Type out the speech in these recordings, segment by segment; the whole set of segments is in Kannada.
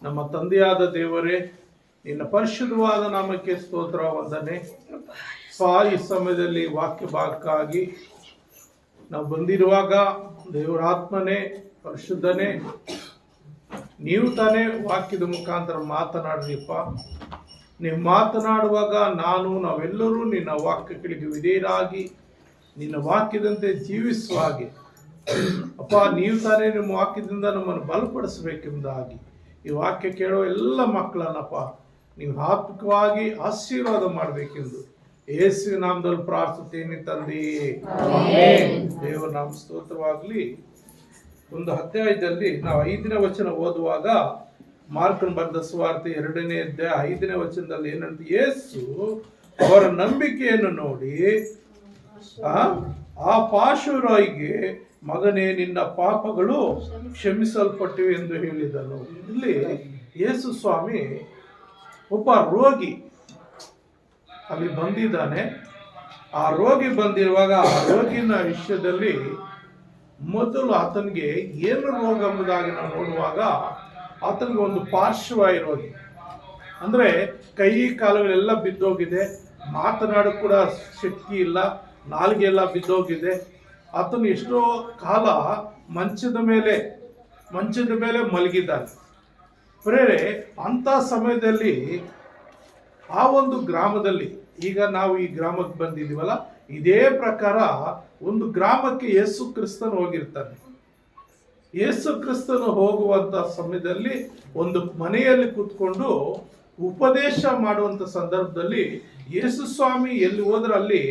ನಮ್ಮ ತಂದೆಯಾದ ದೇವರೇ, ನಿನ್ನ ಪರಿಶುದ್ಧವಾದ ನಾಮಕ್ಕೆ ಸ್ತೋತ್ರ ವಂದನೆ. ಈ ಸಮಯದಲ್ಲಿ ವಾಕ್ಯ ಭಾಗಕ್ಕಾಗಿ ನಾವು ಬಂದಿರುವಾಗ ದೇವರಾತ್ಮನೇ, ಪರಿಶುದ್ಧನೇ, ನೀವು ತಾನೇ ವಾಕ್ಯದ ಮುಖಾಂತರ ಮಾತನಾಡ್ರಿಪ್ಪ. ನೀವು ಮಾತನಾಡುವಾಗ ನಾವೆಲ್ಲರೂ ನಿನ್ನ ವಾಕ್ಯಗಳಿಗೆ ವಿಧೇಯರಾಗಿ ನಿನ್ನ ವಾಕ್ಯದಂತೆ ಜೀವಿಸುವ ಹಾಗೆ ಅಪ್ಪ, ನೀವು ತಾನೇ ನಿಮ್ಮ ವಾಕ್ಯದಿಂದ ನಮ್ಮನ್ನು ಬಲಪಡಿಸಬೇಕೆಂಬುದಾಗಿ ಈ ವಾಕ್ಯ ಕೇಳೋ ಎಲ್ಲ ಮಕ್ಕಳನ್ನಪ್ಪ ನೀವು ಆತ್ಮಿಕವಾಗಿ ಆಶೀರ್ವಾದ ಮಾಡಬೇಕೆಂದು ಯೇಸುವಿನ ನಾಮದಲ್ಲಿ ಪ್ರಾರ್ಥಿಸುತ್ತೇನೆ ತಂದೆಯೇ, ಆಮೆನ್. ದೇವರ ನಾಮ ಸ್ತೋತ್ರವಾಗಲಿ. ಒಂದು ಅಧ್ಯಾಯದಲ್ಲಿ ನಾವು 5ನೇ ವಚನ ಓದುವಾಗ, ಮಾರ್ಕನ ಬರೆದ ಸುವಾರ್ತೆ 2ನೇ ಅಧ್ಯಾಯ 5ನೇ ವಚನದಲ್ಲಿ ಏನಂತ, ಯೇಸು ಅವರ ನಂಬಿಕೆಯನ್ನು ನೋಡಿ ಆ ಪಾರ್ಶ್ವವಾಯಿಗೆ, ಮಗನೇ ನಿನ್ನ ಪಾಪಗಳು ಕ್ಷಮಿಸಲ್ಪಟ್ಟಿವೆ ಎಂದು ಹೇಳಿದನು. ಇಲ್ಲಿ ಯೇಸು ಸ್ವಾಮಿ ಒಬ್ಬ ರೋಗಿ ಅಲ್ಲಿ ಬಂದಿದ್ದಾನೆ. ಆ ರೋಗಿ ಬಂದಿರುವಾಗ ಆ ರೋಗಿನ ವಿಷಯದಲ್ಲಿ ಮೊದಲು ಆತನಿಗೆ ಏನು ರೋಗ ಎಂಬುದಾಗಿ ನಾವು ನೋಡುವಾಗ, ಆತನಿಗೆ ಒಂದು ಪಾರ್ಶ್ವವಾಯು ರೋಗಿ, ಅಂದರೆ ಕೈ ಕಾಲುಗಳೆಲ್ಲ ಬಿದ್ದೋಗಿದೆ, ಮಾತನಾಡೋ ಕೂಡ ಶಕ್ತಿ ಇಲ್ಲ, ನಾಲಿಗೆ ಎಲ್ಲ ಬಿದ್ದೋಗಿದೆ. ಆತನು ಎಷ್ಟೋ ಕಾಲ ಮಂಚದ ಮೇಲೆ ಮಲಗಿದ್ದಾನೆ. ಪ್ರೇರೆ ಅಂಥ ಸಮಯದಲ್ಲಿ ಆ ಒಂದು ಗ್ರಾಮದಲ್ಲಿ, ಈಗ ನಾವು ಈ ಗ್ರಾಮಕ್ಕೆ ಬಂದಿದ್ದೀವಲ್ಲ, ಇದೇ ಪ್ರಕಾರ ಒಂದು ಗ್ರಾಮಕ್ಕೆ ಯೇಸು ಕ್ರಿಸ್ತನು ಹೋಗಿರ್ತಾನೆ. ಯೇಸು ಕ್ರಿಸ್ತನು ಹೋಗುವಂತ ಸಮಯದಲ್ಲಿ ಒಂದು ಮನೆಯಲ್ಲಿ ಕೂತ್ಕೊಂಡು ಉಪದೇಶ ಮಾಡುವಂತ ಸಂದರ್ಭದಲ್ಲಿ ಯೇಸು ಸ್ವಾಮಿ ಎಲ್ಲಿ ಹೋದ್ರೆ ಅಲ್ಲಿ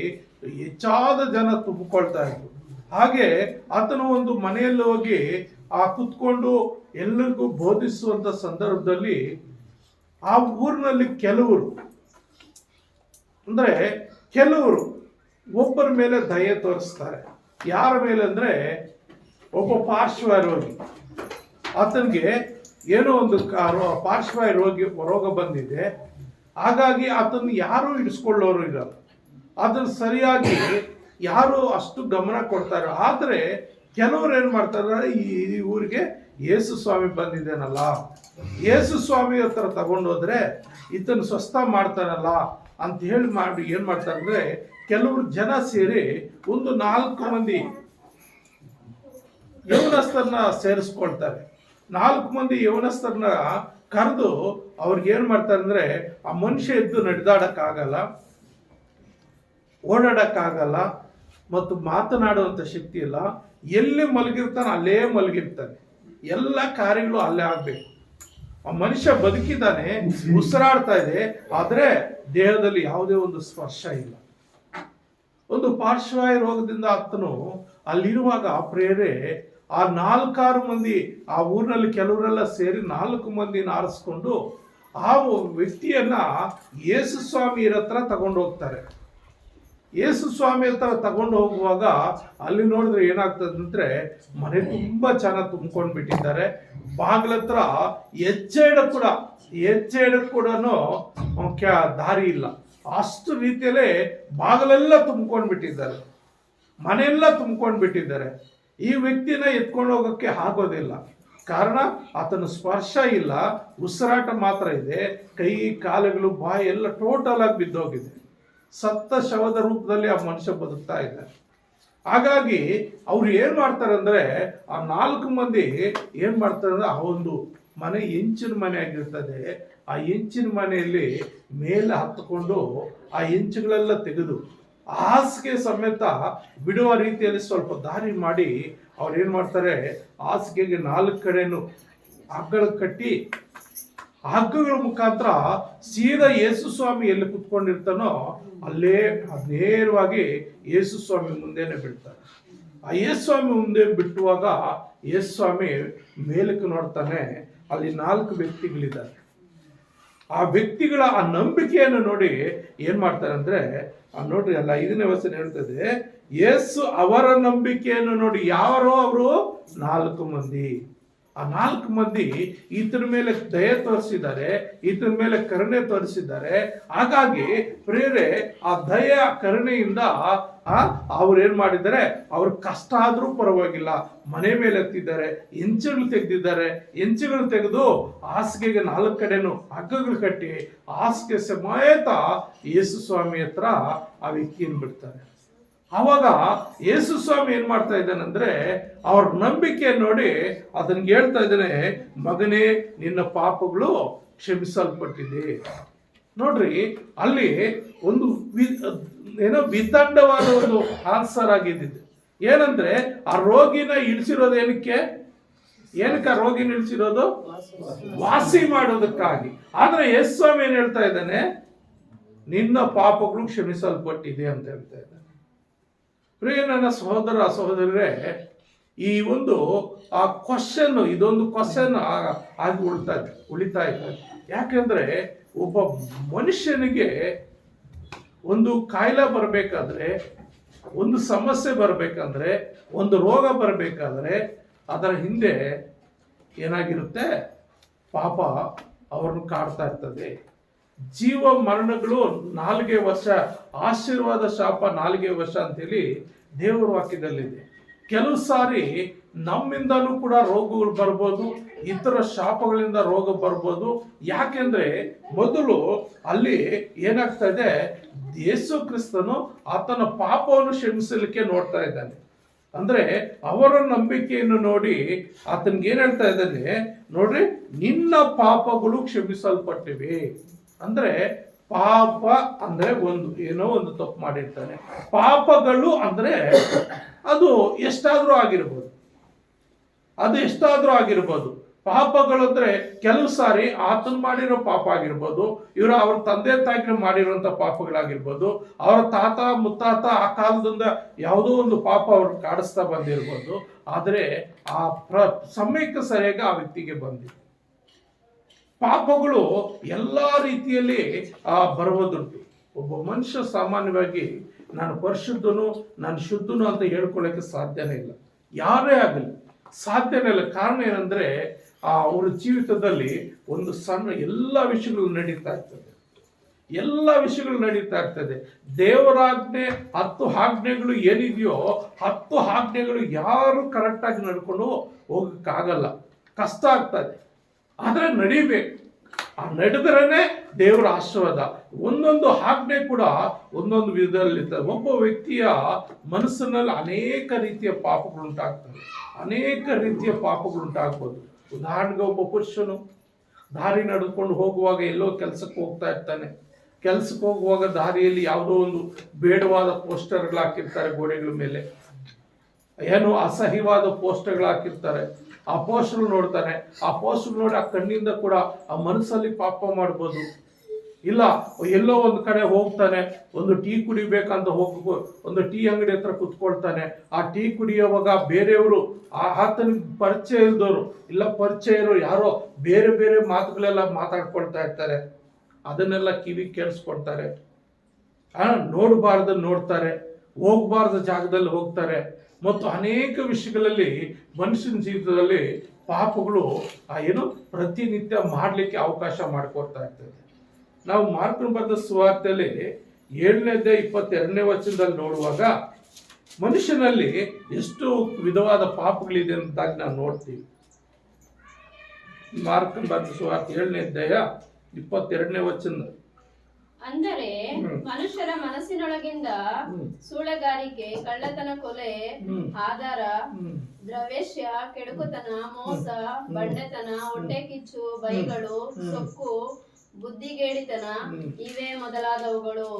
ಹೆಚ್ಚಾದ ಜನ ತುಂಬಿಕೊಳ್ತಾ ಇದ್ರು. ಹಾಗೆ ಆತನು ಒಂದು ಮನೆಯಲ್ಲಿ ಹೋಗಿ ಕುತ್ಕೊಂಡು ಎಲ್ಲರಿಗೂ ಬೋಧಿಸುವಂತ ಸಂದರ್ಭದಲ್ಲಿ ಆ ಊರಿನಲ್ಲಿ ಕೆಲವರು ಒಬ್ಬರ ಮೇಲೆ ದಯೆ ತೋರಿಸ್ತಾರೆ. ಯಾರ ಮೇಲೆ ಅಂದ್ರೆ, ಒಬ್ಬ ಪಾರ್ಶ್ವವಾಯು ರೋಗಿ, ಆತನಿಗೆ ಏನೋ ಒಂದು ಪಾರ್ಶ್ವವಾಯು ರೋಗ ಬಂದಿದೆ. ಹಾಗಾಗಿ ಆತನ್ನು ಯಾರು ಹಿಡಿಸ್ಕೊಳ್ಳೋರು ಇರಲ್ಲ, ಅದನ್ನು ಸರಿಯಾಗಿ ಯಾರು ಅಷ್ಟು ಗಮನ ಕೊಡ್ತಾರೆ. ಆದರೆ ಕೆಲವರು ಏನ್ ಮಾಡ್ತಾರೆ, ಈ ಊರಿಗೆ ಯೇಸು ಸ್ವಾಮಿ ಬಂದಿದ್ದೇನಲ್ಲ, ಯೇಸು ಸ್ವಾಮಿ ಹತ್ರ ತಗೊಂಡೋದ್ರೆ ಈತನ ಸ್ವಸ್ಥ ಮಾಡ್ತಾನಲ್ಲ ಅಂತ ಹೇಳಿ ಏನ್ ಮಾಡ್ತಾರೆ ಅಂದ್ರೆ, ಕೆಲವರು ಜನ ಸೇರಿ ಒಂದು 4 ಮಂದಿ ಯೌವನಸ್ಥರನ್ನ ಸೇರಿಸ್ಕೊಳ್ತಾರೆ. 4 ಮಂದಿ ಯೌವನಸ್ಥರನ್ನ ಕರೆದು ಅವ್ರಿಗೆ ಏನ್ ಮಾಡ್ತಾರೆ ಅಂದ್ರೆ, ಆ ಮನುಷ್ಯ ಎದ್ದು ನಡೆದಾಡಕ್ಕಾಗಲ್ಲ, ಓಡಾಡಕ್ಕಾಗಲ್ಲ ಮತ್ತು ಮಾತನಾಡುವಂತ ಶಕ್ತಿ ಇಲ್ಲ. ಎಲ್ಲಿ ಮಲಗಿರ್ತಾನೆ ಅಲ್ಲೇ ಮಲಗಿರ್ತಾನೆ, ಎಲ್ಲ ಕಾರ್ಯಗಳು ಅಲ್ಲೇ ಆಗ್ಬೇಕು. ಆ ಮನುಷ್ಯ ಬದುಕಿದ್ದಾನೆ, ಉಸಿರಾಡ್ತಾ ಇದೆ, ಆದ್ರೆ ದೇಹದಲ್ಲಿ ಯಾವುದೇ ಒಂದು ಸ್ಪರ್ಶ ಇಲ್ಲ. ಒಂದು ಪಾರ್ಶ್ವವಾಯು ರೋಗದಿಂದ ಆತನು ಅಲ್ಲಿರುವಾಗ ಪ್ರೇರೆ ಆ 4-6 ಮಂದಿ, ಆ ಊರಿನಲ್ಲಿ ಕೆಲವರೆಲ್ಲ ಸೇರಿ 4 ಮಂದಿನ ಆರಿಸ್ಕೊಂಡು ಆ ವ್ಯಕ್ತಿಯನ್ನ ಯೇಸು ಸ್ವಾಮಿ ಹತ್ರ ತಗೊಂಡು ಹೋಗ್ತಾರೆ. ಯೇಸು ಸ್ವಾಮಿ ಹತ್ರ ತಗೊಂಡು ಹೋಗುವಾಗ ಅಲ್ಲಿ ನೋಡಿದ್ರೆ ಏನಾಗ್ತದೆ ಅಂದ್ರೆ, ಮನೆ ತುಂಬಾ ಜನ ತುಂಬ್ಕೊಂಡು ಬಿಟ್ಟಿದ್ದಾರೆ. ಬಾಗಿಲತ್ರ ಹೆಜ್ಜೆ ಇಡಕ್ ಕೂಡ ದಾರಿ ಇಲ್ಲ. ಅಷ್ಟು ರೀತಿಯಲ್ಲೇ ಬಾಗಿಲೆಲ್ಲ ತುಂಬ್ಕೊಂಡು ಬಿಟ್ಟಿದ್ದಾರೆ, ಮನೆಯೆಲ್ಲ ತುಂಬ್ಕೊಂಡು ಬಿಟ್ಟಿದ್ದಾರೆ. ಈ ವ್ಯಕ್ತಿನ ಎತ್ಕೊಂಡು ಹೋಗಕ್ಕೆ ಆಗೋದಿಲ್ಲ. ಕಾರಣ ಆತನ ಸ್ಪರ್ಶ ಇಲ್ಲ, ಉಸಿರಾಟ ಮಾತ್ರ ಇದೆ. ಕೈ ಕಾಲುಗಳು ಬಾಯಿ ಎಲ್ಲ ಟೋಟಲ್ ಆಗಿ ಬಿದ್ದೋಗಿದೆ. ಸತ್ತ ಶವದ ರೂಪದಲ್ಲಿ ಆ ಮನುಷ್ಯ ಬದುಕ್ತಾ ಇದ್ದಾರೆ. ಹಾಗಾಗಿ ಅವ್ರು ಏನ್ ಮಾಡ್ತಾರೆ ಅಂದ್ರೆ, ಆ 4 ಮಂದಿ ಏನ್ ಮಾಡ್ತಾರೆ ಅಂದ್ರೆ, ಆ ಒಂದು ಮನೆ ಹೆಂಚಿನ ಮನೆ ಆಗಿರ್ತದೆ. ಆ ಹೆಂಚಿನ ಮನೆಯಲ್ಲಿ ಮೇಲೆ ಹತ್ತುಕೊಂಡು ಆ ಹೆಂಚುಗಳೆಲ್ಲ ತೆಗೆದು ಹಾಸಿಗೆ ಸಮೇತ ಬಿಡುವ ರೀತಿಯಲ್ಲಿ ಸ್ವಲ್ಪ ದಾರಿ ಮಾಡಿ ಅವ್ರು ಏನ್ ಮಾಡ್ತಾರೆ, ಹಾಸಿಗೆಗೆ 4 ಕಡೆನು ಹಗ್ಗಳ ಕಟ್ಟಿ, ಹಗ್ಗಗಳ ಮುಖಾಂತರ ಸೀದಾ ಯೇಸು ಸ್ವಾಮಿ ಎಲ್ಲಿ ಕುತ್ಕೊಂಡಿರ್ತಾನೋ ಅಲ್ಲೇ ನೇರವಾಗಿ ಯೇಸು ಸ್ವಾಮಿ ಮುಂದೆನೆ ಬಿಡ್ತಾರೆ. ಆ ಯೇಸು ಸ್ವಾಮಿ ಮುಂದೆ ಬಿಟ್ಟುವಾಗ ಯೇಸು ಸ್ವಾಮಿ ಮೇಲಕ್ಕೆ ನೋಡ್ತಾನೆ, ಅಲ್ಲಿ 4 ವ್ಯಕ್ತಿಗಳಿದ್ದಾರೆ. ಆ ವ್ಯಕ್ತಿಗಳ ಆ ನಂಬಿಕೆಯನ್ನು ನೋಡಿ ಏನ್ ಮಾಡ್ತಾರೆ ಅಂದ್ರೆ, ನೋಡ್ರಿ ಅಲ್ಲ 5ನೇ ವಚನ ಹೇಳ್ತದೆ, ಯೇಸು ಅವರ ನಂಬಿಕೆಯನ್ನು ನೋಡಿ, ಯಾರೋ ಅವರು 4 ಮಂದಿ ಆ 4 ಮಂದಿ ಈತನ ಮೇಲೆ ದಯೆ ತೋರಿಸಿದ್ದಾರೆ, ಈತನ ಮೇಲೆ ಕರುಣೆ ತೋರಿಸಿದ್ದಾರೆ. ಹಾಗಾಗಿ ಪ್ರೇರೆ ಆ ದಯೆ ಕರುಣೆಯಿಂದ ಅವ್ರೇನ್ ಮಾಡಿದ್ದಾರೆ, ಅವ್ರ ಕಷ್ಟ ಆದ್ರೂ ಪರವಾಗಿಲ್ಲ, ಮನೆ ಮೇಲೆ ಎತ್ತಿದ್ದಾರೆ, ಹೆಂಚುಗಳು ತೆಗೆದಿದ್ದಾರೆ. ಹೆಂಚುಗಳು ತೆಗೆದು ಹಾಸಿಗೆಗೆ 4 ಕಡೆನು ಹಗ್ಗಗಳು ಕಟ್ಟಿ ಹಾಸಿಗೆ ಸಮೇತ ಯೇಸು ಸ್ವಾಮಿ ಹತ್ರ ಆ ವ್ಯಕ್ತಿಯನ್ನು ಬಿಡ್ತಾರೆ. ಆವಾಗ ಯೇಸು ಸ್ವಾಮಿ ಏನ್ ಮಾಡ್ತಾ ಇದ್ದಾನಂದ್ರೆ, ಅವ್ರ ನಂಬಿಕೆ ನೋಡಿ ಅದನ್ನ ಹೇಳ್ತಾ ಇದ್ದಾನೆ, ಮಗನೇ ನಿನ್ನ ಪಾಪಗಳು ಕ್ಷಮಿಸಲ್ಪಟ್ಟಿದೆ. ನೋಡ್ರಿ, ಅಲ್ಲಿ ಒಂದು ವಿತಂಡವಾದ ಒಂದು ಆನ್ಸರ್ ಆಗಿದ್ದು ಏನಂದ್ರೆ, ಆ ರೋಗಿನ ಇಳಿಸಿರೋದು ಏನಕ್ಕೆ ಆ ರೋಗಿನ ಇಳಿಸಿರೋದು ವಾಸಿ ಮಾಡೋದಕ್ಕಾಗಿ. ಆದ್ರೆ ಯೇಸು ಸ್ವಾಮಿ ಏನ್ ಹೇಳ್ತಾ ಇದ್ದಾನೆ, ನಿನ್ನ ಪಾಪಗಳು ಕ್ಷಮಿಸಲ್ಪಟ್ಟಿದೆ ಅಂತ ಹೇಳ್ತಾ ಇದ್ದಾನೆ. ಪ್ರಿಯ ನನ್ನ ಸಹೋದರ ಸಹೋದರರೇ, ಈ ಒಂದು ಆ ಕ್ವಶನ್, ಇದೊಂದು ಕ್ವಶನ್ ಆಗಿ ಉಳಿತಾ ಇದೆ. ಯಾಕೆಂದ್ರೆ ಒಬ್ಬ ಮನುಷ್ಯನಿಗೆ ಒಂದು ಕಾಯಿಲೆ ಬರಬೇಕಾದ್ರೆ, ಒಂದು ಸಮಸ್ಯೆ ಬರಬೇಕಂದ್ರೆ, ಒಂದು ರೋಗ ಬರಬೇಕಾದ್ರೆ ಅದರ ಹಿಂದೆ ಏನಾಗಿರುತ್ತೆ, ಪಾಪ ಅವ್ರನ್ನು ಕಾಡ್ತಾ ಇರ್ತದೆ. ಜೀವ ಮರಣಗಳು 4 ವರ್ಷ, ಆಶೀರ್ವಾದ ಶಾಪ 4 ವರ್ಷ ಅಂತೇಳಿ ದೇವರ ವಾಕ್ಯದಲ್ಲಿದೆ. ಕೆಲವು ಸಾರಿ ನಮ್ಮಿಂದಲೂ ಕೂಡ ರೋಗಗಳು ಬರ್ಬೋದು, ಇತರ ಶಾಪಗಳಿಂದ ರೋಗ ಬರ್ಬೋದು. ಯಾಕೆಂದ್ರೆ ಮೊದಲು ಅಲ್ಲಿ ಏನಾಗ್ತಾ ಇದೆ, ಯೇಸು ಕ್ರಿಸ್ತನು ಆತನ ಪಾಪವನ್ನು ಕ್ಷಮಿಸಲಿಕ್ಕೆ ನೋಡ್ತಾ ಇದ್ದಾನೆ. ಅಂದ್ರೆ ಅವರ ನಂಬಿಕೆಯನ್ನು ನೋಡಿ ಆತನಿಗೆ ಏನ್ ಹೇಳ್ತಾ ಇದ್ದಾನೆ, ನೋಡ್ರಿ, ನಿನ್ನ ಪಾಪಗಳು ಕ್ಷಮಿಸಲ್ಪಟ್ಟಿವೆ. ಅಂದ್ರೆ ಪಾಪ ಅಂದ್ರೆ ಏನೋ ಒಂದು ತಪ್ಪು ಮಾಡಿರ್ತಾನೆ. ಪಾಪಗಳು ಅಂದ್ರೆ ಅದು ಎಷ್ಟಾದ್ರೂ ಆಗಿರ್ಬೋದು. ಪಾಪಗಳು ಅಂದ್ರೆ ಕೆಲವು ಸಾರಿ ಆತನ ಮಾಡಿರೋ ಪಾಪ ಆಗಿರ್ಬೋದು, ಅವ್ರ ತಂದೆ ತಾಯಿ ಮಾಡಿರುವಂತ ಪಾಪಗಳಾಗಿರ್ಬೋದು, ಅವರ ತಾತ ಮುತ್ತಾತ ಆ ಕಾಲದಿಂದ ಯಾವುದೋ ಒಂದು ಪಾಪ ಅವ್ರು ಕಾಡಿಸ್ತಾ ಬಂದಿರ್ಬೋದು. ಆದ್ರೆ ಆ ಸಮಯಕ್ಕೆ ಸರಿಯಾಗಿ ಆ ವ್ಯಕ್ತಿಗೆ ಬಂದಿದೆ. ಪಾಪಗಳು ಎಲ್ಲಾ ರೀತಿಯಲ್ಲಿ ಬರುವುದುಂಟು. ಒಬ್ಬ ಮನುಷ್ಯ ಸಾಮಾನ್ಯವಾಗಿ ನಾನು ಪರಿಶುದ್ಧನು, ನಾನು ಶುದ್ಧನು ಅಂತ ಹೇಳ್ಕೊಳ್ಳೋಕೆ ಸಾಧ್ಯನೇ ಇಲ್ಲ, ಯಾರೇ ಆಗಲಿ ಸಾಧ್ಯನೇ ಇಲ್ಲ. ಕಾರಣ ಏನಂದ್ರೆ ಅವ್ರ ಜೀವಿತದಲ್ಲಿ ಒಂದು ಸಣ್ಣ ಎಲ್ಲ ವಿಷಯಗಳು ನಡೀತಾ ಇರ್ತದೆ. ದೇವರಾಜ್ಞೆ 10 ಆಜ್ಞೆಗಳು ಏನಿದೆಯೋ 10 ಆಜ್ಞೆಗಳು ಯಾರು ಕರೆಕ್ಟಾಗಿ ನಡ್ಕೊಂಡು ಹೋಗಕ್ಕಾಗಲ್ಲ, ಕಷ್ಟ ಆಗ್ತದೆ. ಆದ್ರೆ ನಡಿಬೇಕು, ಆ ನಡೆದ್ರೇನೆ ದೇವರ ಆಶೀರ್ವಾದ. ಒಂದೊಂದು ಆಜ್ಞೆ ಕೂಡ ಒಂದೊಂದು ವಿಧದಲ್ಲಿರ್ತದೆ. ಒಬ್ಬ ವ್ಯಕ್ತಿಯ ಮನಸ್ಸಿನಲ್ಲಿ ಅನೇಕ ರೀತಿಯ ಪಾಪಗಳುಂಟಾಗ್ಬೋದು. ಉದಾಹರಣೆಗೆ ಒಬ್ಬ ಪುರುಷನು ದಾರಿ ನಡೆದುಕೊಂಡು ಹೋಗುವಾಗ ಎಲ್ಲೋ ಕೆಲಸಕ್ಕೆ ಹೋಗ್ತಾ ಇರ್ತಾನೆ. ಕೆಲಸಕ್ಕೆ ಹೋಗುವಾಗ ದಾರಿಯಲ್ಲಿ ಯಾವುದೋ ಒಂದು ಬೇಡವಾದ ಪೋಸ್ಟರ್ಗಳು ಹಾಕಿರ್ತಾರೆ, ಗೋಡೆಗಳ ಮೇಲೆ ಏನೋ ಅಸಹ್ಯವಾದ ಪೋಸ್ಟರ್ಗಳು ಹಾಕಿರ್ತಾರೆ. ಆ ಪೋಸ್ಟರ್ ನೋಡ್ತಾನೆ, ಆ ಪೋಸ್ಟರ್ ನೋಡಿ ಆ ಕಣ್ಣಿಂದ ಕೂಡ ಆ ಮನಸ್ಸಲ್ಲಿ ಪಾಪ ಮಾಡ್ಬೋದು. ಇಲ್ಲ ಎಲ್ಲೋ ಒಂದು ಕಡೆ ಹೋಗ್ತಾನೆ, ಒಂದು ಟೀ ಕುಡಿಬೇಕಂತ ಒಂದು ಟೀ ಅಂಗಡಿ ಹತ್ರ ಕುತ್ಕೊಳ್ತಾನೆ. ಆ ಟೀ ಕುಡಿಯುವಾಗ ಬೇರೆಯವರು ಆತನಿಗೆ ಪರಿಚಯ ಇಲ್ದವರು ಇಲ್ಲ ಪರಿಚಯ ಇರೋ ಯಾರೋ ಬೇರೆ ಬೇರೆ ಮಾತುಗಳೆಲ್ಲ ಮಾತಾಡ್ಕೊಳ್ತಾ ಇರ್ತಾರೆ. ಅದನ್ನೆಲ್ಲ ಕಿವಿ ಕೇಳಿಸ್ಕೊಳ್ತಾರೆ. ನೋಡಬಾರ್ದು ನೋಡ್ತಾರೆ, ಹೋಗ್ಬಾರ್ದ ಜಾಗದಲ್ಲಿ ಹೋಗ್ತಾರೆ. ಮತ್ತು ಅನೇಕ ವಿಷಯಗಳಲ್ಲಿ ಮನುಷ್ಯನ ಜೀವಿತದಲ್ಲಿ ಪಾಪಗಳು ಪ್ರತಿನಿತ್ಯ ಮಾಡಲಿಕ್ಕೆ ಅವಕಾಶ ಮಾಡಿಕೊಡ್ತಾ ಇರ್ತದೆ. ನಾವು ಮಾರ್ಕನ ಬರೆದ ಸುವಾರ್ತೆಯಲ್ಲಿ 7ನೇ ಅಧ್ಯಾಯ 22ನೇ ವಚನದಲ್ಲಿ ನೋಡುವಾಗ ಮನುಷ್ಯನಲ್ಲಿ ಎಷ್ಟು ವಿಧವಾದ ಪಾಪಗಳಿದೆ ಅಂತಾಗಿ ನಾವು ನೋಡ್ತೀವಿ. ಮಾರ್ಕನ ಬರೆದ ಸುವಾರ್ತೆ 7ನೇ ಅಧ್ಯಾಯ 22ನೇ ವಚನ, ಅಂದರೆ ಮನುಷ್ಯರ ಮನಸ್ಸಿನೊಳಗಿಂದ ಸೂಳೆಗಾರಿಕೆ, ಕಳ್ಳತನ, ಕೊಲೆ, ಆಧಾರ, ದ್ರವ್ಯಶ್ಯ, ಕೆಡುಕುತನ, ಮೋಸ, ಬಂಡೆತನ, ಹೊಟ್ಟೆ ಕಿಚ್ಚು, ಬೈಗಳು, ಸೊಕ್ಕು, ಬುದ್ಧಿಗೇಡಿತನ, ಇವೇ ಮೊದಲಾದವುಗಳು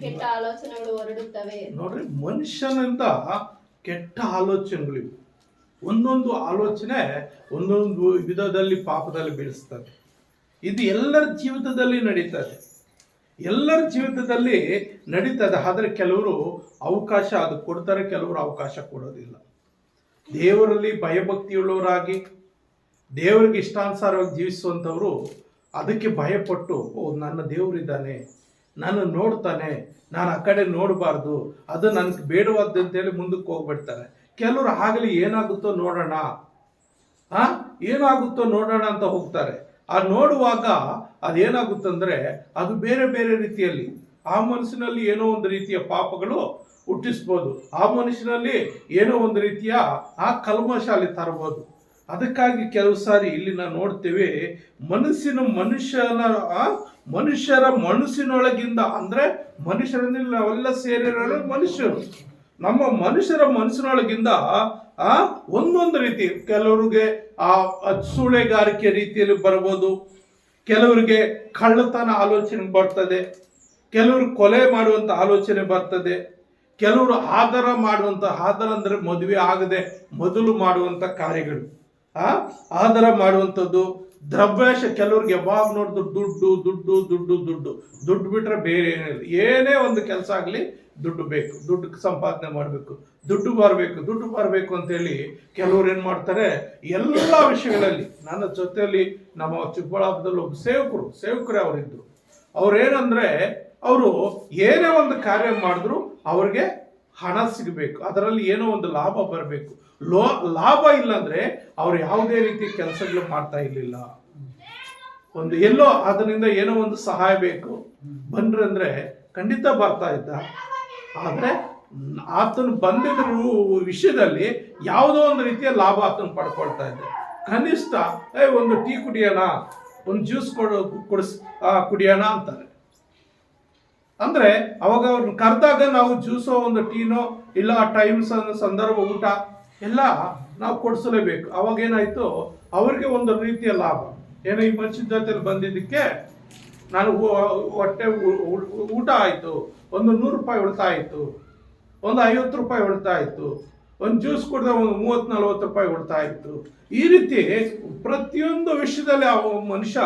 ಕೆಟ್ಟ ಆಲೋಚನೆಗಳು ಹೊರಡುತ್ತವೆ. ನೋಡ್ರಿ, ಮನುಷ್ಯನಿಂದ ಕೆಟ್ಟ ಆಲೋಚನೆಗಳಿವೆ. ಒಂದೊಂದು ಆಲೋಚನೆ ಒಂದೊಂದು ವಿಧದಲ್ಲಿ ಪಾಪದಲ್ಲಿ ಬೀಳಿಸ್ತದೆ. ಇದು ಎಲ್ಲರ ಜೀವಿತದಲ್ಲಿ ನಡೀತದೆ, ಆದರೆ ಕೆಲವರು ಅವಕಾಶ ಅದು ಕೊಡ್ತಾರೆ, ಕೆಲವರು ಅವಕಾಶ ಕೊಡೋದಿಲ್ಲ. ದೇವರಲ್ಲಿ ಭಯಭಕ್ತಿಯುಳ್ಳವರಾಗಿ ದೇವರಿಗೆ ಇಷ್ಟಾನುಸಾರವಾಗಿ ಜೀವಿಸುವಂಥವ್ರು ಅದಕ್ಕೆ ಭಯಪಟ್ಟು, ನನ್ನ ದೇವರಿದ್ದಾನೆ, ನಾನು ನೋಡ್ತಾನೆ, ನಾನು ಆ ಕಡೆ ನೋಡಬಾರ್ದು, ಅದು ನನಗೆ ಬೇಡವಾದಂತೇಳಿ ಮುಂದಕ್ಕೆ ಹೋಗ್ಬಿಡ್ತಾರೆ. ಕೆಲವರು ಆಗಲಿ ಏನಾಗುತ್ತೋ ನೋಡೋಣ ಏನಾಗುತ್ತೋ ನೋಡೋಣ ಅಂತ ಹೋಗ್ತಾರೆ. ಆ ನೋಡುವಾಗ ಅದೇನಾಗುತ್ತಂದ್ರೆ ಅದು ಬೇರೆ ಬೇರೆ ರೀತಿಯಲ್ಲಿ ಆ ಮನಸ್ಸಿನಲ್ಲಿ ಏನೋ ಒಂದು ರೀತಿಯ ಪಾಪಗಳು ಹುಟ್ಟಿಸ್ಬೋದು, ಆ ಮನುಷ್ಯನಲ್ಲಿ ಏನೋ ಒಂದು ರೀತಿಯ ಆ ಕಲ್ಮಶಾಲಿ ತರಬಹುದು. ಅದಕ್ಕಾಗಿ ಕೆಲವು ಸಾರಿ ಇಲ್ಲಿ ನಾವು ನೋಡ್ತೇವೆ, ಮನುಷ್ಯರ ಮನಸ್ಸಿನೊಳಗಿಂದ, ಅಂದ್ರೆ ಮನುಷ್ಯರಲ್ಲಿ ನಾವೆಲ್ಲ ಸೇರಿರೋ ಮನುಷ್ಯರು, ನಮ್ಮ ಮನುಷ್ಯರ ಮನಸ್ಸಿನೊಳಗಿಂದ ಒಂದೊಂದು ರೀತಿ, ಕೆಲವರಿಗೆ ಸೂಳೆಗಾರಿಕೆ ರೀತಿಯಲ್ಲಿ ಬರ್ಬೋದು, ಕೆಲವರಿಗೆ ಕಳ್ಳತನ ಆಲೋಚನೆ ಬರ್ತದೆ, ಕೆಲವರು ಕೊಲೆ ಮಾಡುವಂತ ಆಲೋಚನೆ ಬರ್ತದೆ, ಕೆಲವರು ಆದರ ಅಂದ್ರೆ ಮದುವೆ ಆಗದೆ ಮೊದಲು ಮಾಡುವಂತ ಕಾರ್ಯಗಳು, ಆದರ ಮಾಡುವಂಥದ್ದು, ದ್ರವ್ಯಾಶ, ಕೆಲವ್ರಿಗೆ ಯಾವಾಗ ನೋಡಿದ್ರು ದುಡ್ಡು ದುಡ್ಡು ದುಡ್ಡು ದುಡ್ಡು ದುಡ್ಡು ಬಿಟ್ರೆ ಬೇರೆ ಏನಿಲ್ಲ, ಏನೇ ಒಂದು ಕೆಲಸ ಆಗಲಿ ದುಡ್ಡು ಬೇಕು, ದುಡ್ಡು ಸಂಪಾದನೆ ಮಾಡಬೇಕು, ದುಡ್ಡು ಬರಬೇಕು ಅಂತೇಳಿ ಕೆಲವ್ರು ಏನು ಮಾಡ್ತಾರೆ ಎಲ್ಲ ವಿಷಯಗಳಲ್ಲಿ. ನನ್ನ ಜೊತೆಯಲ್ಲಿ ನಮ್ಮ ಚಿಕ್ಕಬಳ್ಳಾಪುರದಲ್ಲಿ ಒಬ್ಬ ಸೇವಕರೇ ಅವರಿದ್ರು. ಅವ್ರೇನಂದ್ರೆ ಅವರು ಏನೇ ಒಂದು ಕಾರ್ಯ ಮಾಡಿದ್ರು ಅವ್ರಿಗೆ ಹಣ ಸಿಗಬೇಕು, ಅದರಲ್ಲಿ ಏನೋ ಒಂದು ಲಾಭ ಬರಬೇಕು. ಲಾಭ ಇಲ್ಲಾಂದ್ರೆ ಅವ್ರು ಯಾವುದೇ ರೀತಿ ಕೆಲಸಗಳು ಮಾಡ್ತಾ ಇರ್ಲಿಲ್ಲ. ಒಂದು ಎಲ್ಲೋ ಅದರಿಂದ ಏನೋ ಒಂದು ಸಹಾಯ ಬೇಕು ಬಂದ್ರಂದ್ರೆ ಖಂಡಿತ ಬರ್ತಾ ಇದ್ದ. ಆದ್ರೆ ಆತನು ಬಂದಿದ್ರ ವಿಷಯದಲ್ಲಿ ಯಾವುದೋ ಒಂದು ರೀತಿಯ ಲಾಭ ಆತನು ಪಡ್ಕೊಳ್ತಾ ಇದ್ದ. ಕನಿಷ್ಠ ಒಂದು ಟೀ ಕುಡಿಯೋಣ, ಒಂದು ಜ್ಯೂಸ್ ಕುಡಿಯೋಣ ಅಂತಾರೆ. ಅಂದ್ರೆ ಅವಾಗ ಅವ್ರನ್ನ ಕರೆದಾಗ ನಾವು ಜ್ಯೂಸೋ ಒಂದು ಟೀನೋ ಇಲ್ಲ ಟೈಮ್ಸ್ ಸಂದರ್ಭ ಊಟ ಎಲ್ಲ ನಾವು ಕೊಡಿಸಲೇಬೇಕು. ಅವಾಗ ಏನಾಯ್ತು, ಅವ್ರಿಗೆ ಒಂದು ರೀತಿಯ ಲಾಭ ಏನೋ, ಈ ಮನುಷ್ಯನ ಜೊತೆಲಿ ಬಂದಿದ್ದಕ್ಕೆ ನಾನು ಹೊಟ್ಟೆ ಊಟ ಆಯ್ತು, ಒಂದು 100 ರೂಪಾಯಿ ಉಳಿತಾಯ ಆಯ್ತು, ಒಂದು 50 ರೂಪಾಯಿ ಉಳಿತಾಯ ಆಯ್ತು, ಒಂದು ಜ್ಯೂಸ್ ಕುಡಿದ್ರೆ ಒಂದು 30-40 ರೂಪಾಯಿ ಉಳಿತಾಯ ಆಯ್ತು. ಈ ರೀತಿ ಪ್ರತಿಯೊಂದು ವಿಷಯದಲ್ಲಿ ಆ ಮನುಷ್ಯ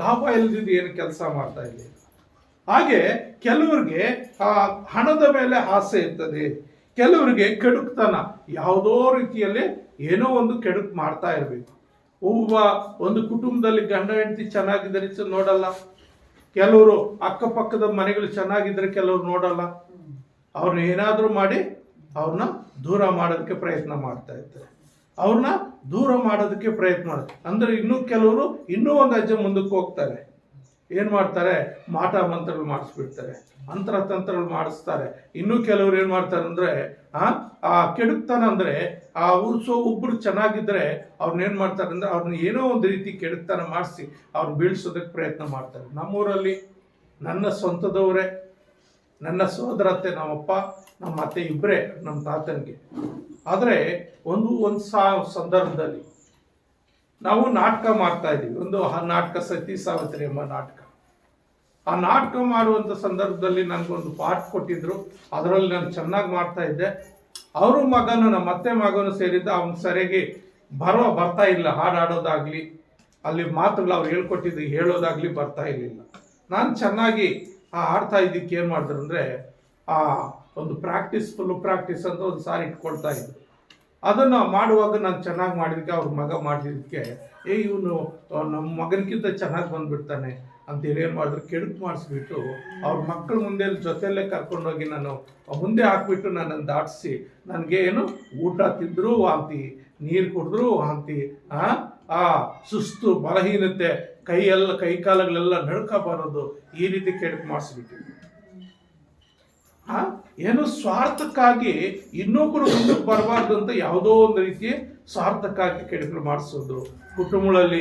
ಲಾಭ ಇಲ್ಲದಿದ್ದು ಏನು ಕೆಲಸ ಮಾಡ್ತಾ ಇಲ್ಲ. ಹಾಗೆ ಕೆಲವರಿಗೆ ಆ ಹಣದ ಮೇಲೆ ಆಸೆ ಇರ್ತದೆ, ಕೆಲವರಿಗೆ ಕೆಡುಕ್ತನ, ಯಾವುದೋ ರೀತಿಯಲ್ಲಿ ಏನೋ ಒಂದು ಕೆಡುಕು ಮಾಡ್ತಾ ಇರಬೇಕು. ಒಂದು ಕುಟುಂಬದಲ್ಲಿ ಗಂಡ ಹೆಂಡತಿ ಚೆನ್ನಾಗಿದ್ದರೆ ನೋಡಲ್ಲ, ಕೆಲವರು ಅಕ್ಕಪಕ್ಕದ ಮನೆಗಳು ಚೆನ್ನಾಗಿದ್ರೆ ಕೆಲವರು ನೋಡಲ್ಲ, ಅವ್ರನ್ನ ಏನಾದರೂ ಮಾಡಿ ಅವ್ರನ್ನ ದೂರ ಮಾಡೋದಕ್ಕೆ ಪ್ರಯತ್ನ ಮಾಡ್ತಾ ಇರ್ತಾರೆ. ಅವ್ರನ್ನ ದೂರ ಮಾಡೋದಕ್ಕೆ ಪ್ರಯತ್ನ ಅಂದ್ರೆ ಇನ್ನೂ ಕೆಲವರು ಇನ್ನೂ ಒಂದು ಹೆಜ್ಜೆ ಮುಂದಕ್ಕೆ ಹೋಗ್ತಾರೆ. ಏನು ಮಾಡ್ತಾರೆ, ಮಾಟ ಮಂತ್ರಗಳು ಮಾಡಿಸ್ಬಿಡ್ತಾರೆ, ಅಂತರ ತಂತ್ರಗಳು ಮಾಡಿಸ್ತಾರೆ. ಇನ್ನೂ ಕೆಲವರು ಏನು ಮಾಡ್ತಾರೆ ಅಂದ್ರೆ ಆ ಕೆಡುಕ್ತಾನ ಅಂದ್ರೆ ಒಬ್ರು ಚೆನ್ನಾಗಿದ್ರೆ ಅವ್ರನ್ನೇನು ಮಾಡ್ತಾರೆ ಅಂದ್ರೆ ಅವ್ರನ್ನ ಏನೋ ಒಂದು ರೀತಿ ಕೆಡುಕ್ತಾನ ಮಾಡಿಸಿ ಅವ್ರನ್ನ ಬೀಳ್ಸೋದಕ್ಕೆ ಪ್ರಯತ್ನ ಮಾಡ್ತಾರೆ. ನಮ್ಮೂರಲ್ಲಿ ನನ್ನ ಸ್ವಂತದವರೇ, ನನ್ನ ಸೋದರತ್ತೆ, ನಮ್ಮಪ್ಪ ನಮ್ಮ ಅತ್ತೆ ಇಬ್ಬರೇ ನಮ್ಮ ತಾತನಿಗೆ. ಆದರೆ ಒಂದು ಸಂದರ್ಭದಲ್ಲಿ ನಾವು ನಾಟಕ ಮಾಡ್ತಾ ಇದ್ದೀವಿ, ಒಂದು ನಾಟಕ ಸತಿ ಸಾವಿತ್ರಿ ಎಂಬ ನಾಟಕ. ಆ ನಾಟಕ ಮಾಡುವಂಥ ಸಂದರ್ಭದಲ್ಲಿ ನನಗೊಂದು ಪಾಠ ಕೊಟ್ಟಿದ್ರು, ಅದರಲ್ಲಿ ನಾನು ಚೆನ್ನಾಗಿ ಮಾಡ್ತಾ ಇದ್ದೆ. ಅವರು ಮಗನು, ನಮ್ಮ ಅತ್ತೆ ಮಗನು ಸೇರಿದ್ದ, ಅವ್ನು ಸರಿಯಾಗಿ ಬರ್ತಾ ಇಲ್ಲ, ಹಾಡಾಡೋದಾಗ್ಲಿ ಅಲ್ಲಿ ಮಾತುಗಳು ಅವ್ರು ಹೇಳ್ಕೊಟ್ಟಿದ್ದು ಹೇಳೋದಾಗ್ಲಿ ಬರ್ತಾ ಇರಲಿಲ್ಲ. ನಾನು ಚೆನ್ನಾಗಿ ಆಡ್ತಾ ಇದ್ದಕ್ಕೆ ಏನು ಮಾಡಿದ್ರು ಅಂದರೆ ಒಂದು ಫುಲ್ ಪ್ರಾಕ್ಟೀಸ್ ಅಂತ ಒಂದು ಸಾರಿ ಇಟ್ಕೊಳ್ತಾ ಇದ್ರು. ಅದನ್ನು ಮಾಡುವಾಗ ನಾನು ಚೆನ್ನಾಗಿ ಮಾಡಿದಕ್ಕೆ ಅವ್ರ ಮಗ ಮಾಡಿದ್ದಕ್ಕೆ ಇವನು ನಮ್ಮ ಮಗನಿಗಿಂತ ಚೆನ್ನಾಗಿ ಬಂದ್ಬಿಡ್ತಾನೆ ಅಂತೇಳಿ ಏನು ಮಾಡಿದ್ರು, ಕೆಡುಕು ಮಾಡಿಸ್ಬಿಟ್ಟು ಅವ್ರ ಮಕ್ಕಳ ಮುಂದೆ ಜೊತೆಯಲ್ಲೇ ಕರ್ಕೊಂಡೋಗಿ ನಾನು ಮುಂದೆ ಹಾಕ್ಬಿಟ್ಟು ನನ್ನನ್ನು ದಾಟಿಸಿ, ನನಗೆ ಏನು ಊಟ ತಿಂದರೂ ವಾಂತಿ, ನೀರು ಕುಡಿದ್ರೂ ವಾಂತಿ, ಸುಸ್ತು, ಬಲಹೀನತೆ, ಕೈ ಕಾಲಗಳೆಲ್ಲ ನಡ್ಕ ಬರೋದು, ಈ ರೀತಿ ಕೆಡುಕು ಮಾಡಿಸ್ಬಿಟ್ಟಿದ್ವಿ. ಏನು ಸ್ವಾರ್ಥಕ್ಕಾಗಿ ಇನ್ನೊಬ್ಬರು ಮುಂದಕ್ಕೆ ಬರಬಾರ್ದು ಅಂತ ಯಾವುದೋ ಒಂದು ರೀತಿ ಸ್ವಾರ್ಥಕ್ಕಾಗಿ ಕೆಡುಕುಗಳು ಮಾಡಿಸೋದು, ಕುಟುಂಬಗಳಲ್ಲಿ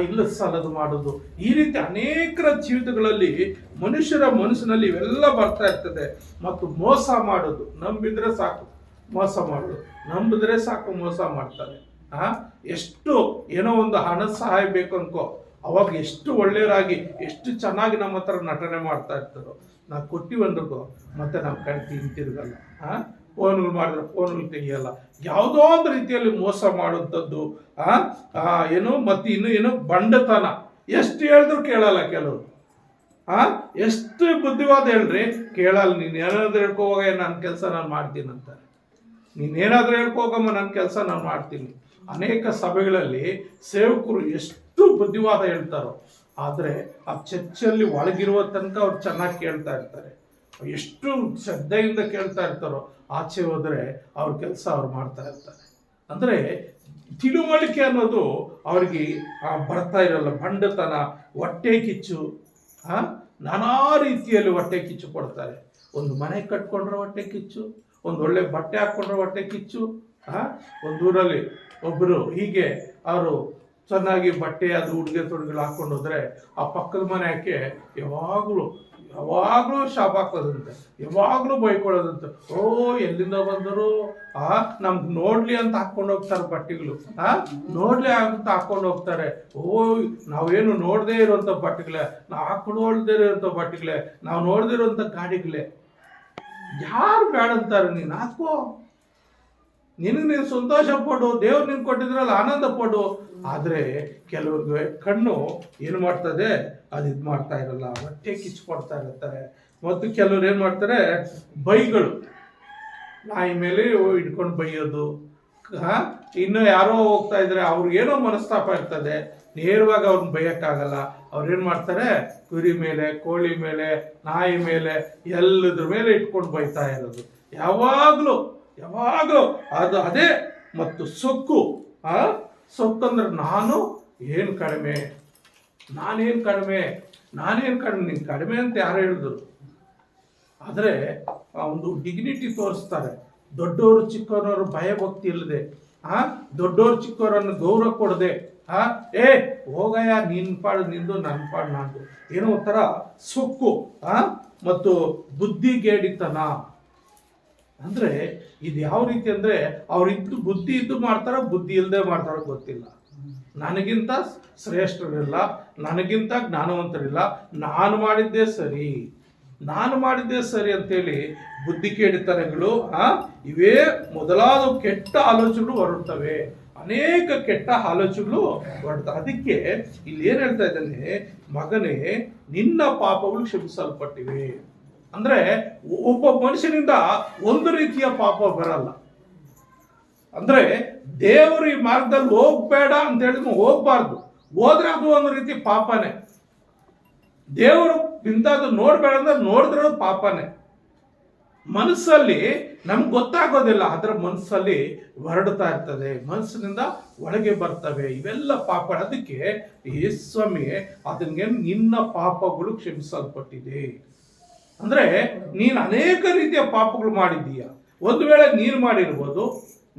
ಇಲ್ಲದ ಸಾಲದು ಮಾಡೋದು, ಈ ರೀತಿ ಅನೇಕರ ಜೀವಿತಗಳಲ್ಲಿ ಮನುಷ್ಯರ ಮನಸ್ಸಿನಲ್ಲಿ ಇವೆಲ್ಲ ಬರ್ತಾ ಇರ್ತದೆ. ಮತ್ತು ಮೋಸ ಮಾಡೋದು, ನಂಬಿದ್ರೆ ಸಾಕು ಮೋಸ ಮಾಡೋದು, ನಂಬಿದ್ರೆ ಸಾಕು ಮೋಸ ಮಾಡ್ತಾರೆ. ಎಷ್ಟು ಏನೋ ಒಂದು ಹಣದ ಸಹಾಯ ಬೇಕು ಅನ್ಕೋ, ಅವಾಗ ಎಷ್ಟು ಒಳ್ಳೆಯರಾಗಿ ಎಷ್ಟು ಚೆನ್ನಾಗಿ ನಮ್ಮ ಹತ್ರ ನಟನೆ ಮಾಡ್ತಾ ಇರ್ತಾರೋ, ನಾವು ಕೊಟ್ಟಿವಂದ್ರಿಗೋ ಮತ್ತೆ ನಾವು ಕಣ್ಣಿಗೆ ತಿರುಗಲ್ಲ, ಫೋನ್ಗಳು ಮಾಡಿದ್ರೆ ಫೋನ್ಗಳು ತೆಗಿಯಲ್ಲ, ಯಾವುದೋ ಒಂದು ರೀತಿಯಲ್ಲಿ ಮೋಸ ಮಾಡುವಂಥದ್ದು, ಏನು ಮತ್ತೆ ಏನು ಬಂಡತನ, ಎಷ್ಟು ಹೇಳಿದ್ರು ಕೇಳಲ್ಲ ಕೆಲವರು. ಎಷ್ಟು ಬುದ್ಧಿವಾದ ಹೇಳ್ರಿ ಕೇಳಲ್ಲ. ನೀನು ಏನಾದ್ರೂ ಹೇಳ್ಕೋವಾಗ ನನ್ನ ಕೆಲಸ ನಾನು ಮಾಡ್ತೀನಿ ಅಂತಾರೆ, ನೀನೇನಾದ್ರೂ ಹೇಳ್ಕೋಗಮ್ಮ ನನ್ನ ಕೆಲಸ ನಾನು ಮಾಡ್ತೀನಿ. ಅನೇಕ ಸಭೆಗಳಲ್ಲಿ ಸೇವಕರು ಎಷ್ಟು ಬುದ್ಧಿವಾದ ಹೇಳ್ತಾರೋ, ಆದರೆ ಆ ಚರ್ಚಲ್ಲಿ ಒಳಗಿರುವ ತನಕ ಅವ್ರು ಚೆನ್ನಾಗಿ ಕೇಳ್ತಾ ಇರ್ತಾರೆ. ಎಷ್ಟು ಶ್ರದ್ಧೆಯಿಂದ ಕೇಳ್ತಾ ಇರ್ತಾರೋ, ಆಚೆ ಹೋದರೆ ಅವ್ರ ಕೆಲಸ ಅವ್ರು ಮಾಡ್ತಾ ಇರ್ತಾರೆ. ಅಂದರೆ ತಿಳುವಳಿಕೆ ಅನ್ನೋದು ಅವ್ರಿಗೆ ಬರ್ತಾ ಇರಲ್ಲ. ಬಂಡತನ, ಹೊಟ್ಟೆ ಕಿಚ್ಚು, ನಾನಾ ರೀತಿಯಲ್ಲಿ ಹೊಟ್ಟೆ ಕಿಚ್ಚು ಕೊಡ್ತಾರೆ. ಒಂದು ಮನೆ ಕಟ್ಕೊಂಡ್ರೆ ಹೊಟ್ಟೆ ಕಿಚ್ಚು, ಒಂದು ಒಳ್ಳೆ ಬಟ್ಟೆ ಹಾಕ್ಕೊಂಡ್ರೆ ಹೊಟ್ಟೆ ಕಿಚ್ಚು. ಒಂದು ಊರಲ್ಲಿ ಒಬ್ಬರು ಹೀಗೆ ಅವರು ಚೆನ್ನಾಗಿ ಬಟ್ಟೆ ಅದು ಉಡುಗೆ ತೊಡುಗೆಗಳು ಹಾಕೊಂಡು ಹೋದ್ರೆ ಆ ಪಕ್ಕದ ಮನೆ ಯಾಕೆ ಯಾವಾಗಲೂ ಶಾಪ್ ಹಾಕೋದಂತೆ, ಯಾವಾಗಲೂ ಬೈಕೊಳ್ಳೋದಂತೆ. ಓ ಎಲ್ಲಿಂದ ಬಂದರು, ನಮ್ಗೆ ನೋಡ್ಲಿ ಅಂತ ಹಾಕೊಂಡು ಹೋಗ್ತಾರೆ ಬಟ್ಟೆಗಳು, ನೋಡ್ಲಿ ಅಂತ ಹಾಕೊಂಡು ಹೋಗ್ತಾರೆ. ಓ ನಾವೇನು ನೋಡದೇ ಇರುವಂತ ಬಟ್ಟೆಗಳೇ, ನಾವು ಹಾಕೊಳ್ಳದೇ ಇರುವಂತ ಬಟ್ಟೆಗಳೇ, ನಾವು ನೋಡದೇ ಇರುವಂತ ಗಾಡಿಗಳೇ. ಯಾರು ಬೇಡ ಅಂತಾರೆ? ನೀನು ಹಾಕೋ, ನಿನಗೆ ನೀನು ಸಂತೋಷ ಪಡು, ದೇವ್ರು ನಿನ್ ಕೊಟ್ಟಿದ್ರಲ್ಲ ಆನಂದ ಪಡು. ಆದ್ರೆ ಕೆಲವ್ರಿಗೆ ಕಣ್ಣು ಏನು ಮಾಡ್ತದೆ, ಅದು ಇದು ಮಾಡ್ತಾ ಇರಲ್ಲ, ಹೊಟ್ಟೆ ಕಿಚ್ಕೊಡ್ತಾ ಇರ್ತಾರೆ. ಮತ್ತು ಕೆಲವ್ರು ಏನ್ ಮಾಡ್ತಾರೆ, ಬೈಗಳು, ನಾಯಿ ಮೇಲೆ ಇಟ್ಕೊಂಡು ಬೈಯೋದು. ಇನ್ನು ಯಾರೋ ಹೋಗ್ತಾ ಇದ್ರೆ ಅವ್ರಿಗೇನೋ ಮನಸ್ತಾಪ ಇರ್ತದೆ, ನೇರವಾಗಿ ಅವ್ರನ್ನ ಬೈಯಕ್ಕಾಗಲ್ಲ. ಅವ್ರೇನ್ ಮಾಡ್ತಾರೆ, ಕುರಿ ಮೇಲೆ, ಕೋಳಿ ಮೇಲೆ, ನಾಯಿ ಮೇಲೆ, ಎಲ್ಲದ್ರ ಮೇಲೆ ಇಟ್ಕೊಂಡು ಬೈತಾ ಇರೋದು. ಯಾವಾಗ್ಲೂ ಅದು ಅದೇ. ಮತ್ತು ಸೊಕ್ಕು, ಸೊಕ್ಕಂದ್ರೆ ನಾನು ಏನು ಕಡಿಮೆ, ನಾನೇನು ಕಡಿಮೆ, ನೀನು ಕಡಿಮೆ ಅಂತ ಯಾರು ಹೇಳಿದ್ರು? ಆದರೆ ಒಂದು ಡಿಗ್ನಿಟಿ ತೋರಿಸ್ತಾರೆ. ದೊಡ್ಡವರು ಚಿಕ್ಕವರವರು ಭಯ ಭಕ್ತಿ ಇಲ್ಲದೆ, ದೊಡ್ಡವರು ಚಿಕ್ಕವರನ್ನು ಗೌರವ ಕೊಡದೆ, ಹೋಗಯ್ಯ ನಿನ್ ಪಾಡು ನಿಂದು, ನನ್ನ ಪಾಡು ನಂದು, ಏನೋ ಒಂಥರ ಸೊಕ್ಕು ಮತ್ತು ಬುದ್ಧಿಗೇಡಿತನ. ಅಂದ್ರೆ ಇದು ಯಾವ ರೀತಿ ಅಂದ್ರೆ, ಅವ್ರಿದ್ದು ಬುದ್ಧಿ ಇದ್ದು ಮಾಡ್ತಾರ, ಬುದ್ಧಿ ಇಲ್ಲದೆ ಮಾಡ್ತಾರ ಗೊತ್ತಿಲ್ಲ. ನನಗಿಂತ ಶ್ರೇಷ್ಠರಿಲ್ಲ, ನನಗಿಂತ ಜ್ಞಾನವಂತರಿಲ್ಲ, ನಾನು ಮಾಡಿದ್ದೇ ಸರಿ ಅಂತೇಳಿ ಬುದ್ಧಿ ಕೇಡಿತನಗಳು, ಇವೇ ಮೊದಲಾದ ಕೆಟ್ಟ ಆಲೋಚನೆಗಳು ಹೊರಡ್ತವೆ. ಅನೇಕ ಕೆಟ್ಟ ಆಲೋಚನೆಗಳು ಹೊರಡ್ತವೆ. ಅದಕ್ಕೆ ಇಲ್ಲಿ ಏನ್ ಹೇಳ್ತಾ ಇದ್ದಾನೆ, ಮಗನೇ ನಿನ್ನ ಪಾಪಗಳು ಕ್ಷಮಿಸಲ್ಪಟ್ಟಿವೆ. ಅಂದ್ರೆ ಒಬ್ಬ ಮನುಷ್ಯನಿಂದ ಒಂದು ರೀತಿಯ ಪಾಪ ಬರಲ್ಲ. ಅಂದ್ರೆ ದೇವರು ಈ ಮಾರ್ಗದಲ್ಲಿ ಹೋಗ್ಬೇಡ ಅಂತ ಹೇಳಿದ್ರೆ ಹೋಗ್ಬಾರ್ದು, ಹೋದ್ರೆ ಅದು ಒಂದು ರೀತಿ ಪಾಪನೇ. ದೇವರು ಇಂಥದ್ದು ನೋಡ್ಬೇಡ ಅಂದ್ರೆ ನೋಡಿದ್ರೆ ಪಾಪನೇ. ಮನಸ್ಸಲ್ಲಿ ನಮ್ಗೆ ಗೊತ್ತಾಗೋದಿಲ್ಲ, ಅದರ ಮನಸ್ಸಲ್ಲಿ ಹೊರಡ್ತಾ ಇರ್ತದೆ, ಮನಸ್ಸಿನಿಂದ ಒಳಗೆ ಬರ್ತವೆ, ಇವೆಲ್ಲ ಪಾಪ. ಅದಕ್ಕೆ ಯೇಸ್ವಾಮಿ ಅದನ್ಗೆ ನಿನ್ನ ಪಾಪಗಳು ಕ್ಷಮಿಸಲ್ಪಟ್ಟಿದೆ. ಅಂದ್ರೆ ನೀನು ಅನೇಕ ರೀತಿಯ ಪಾಪಗಳು ಮಾಡಿದ್ದೀಯ. ಒಂದು ವೇಳೆ ನೀನು ಮಾಡಿರ್ಬೋದು,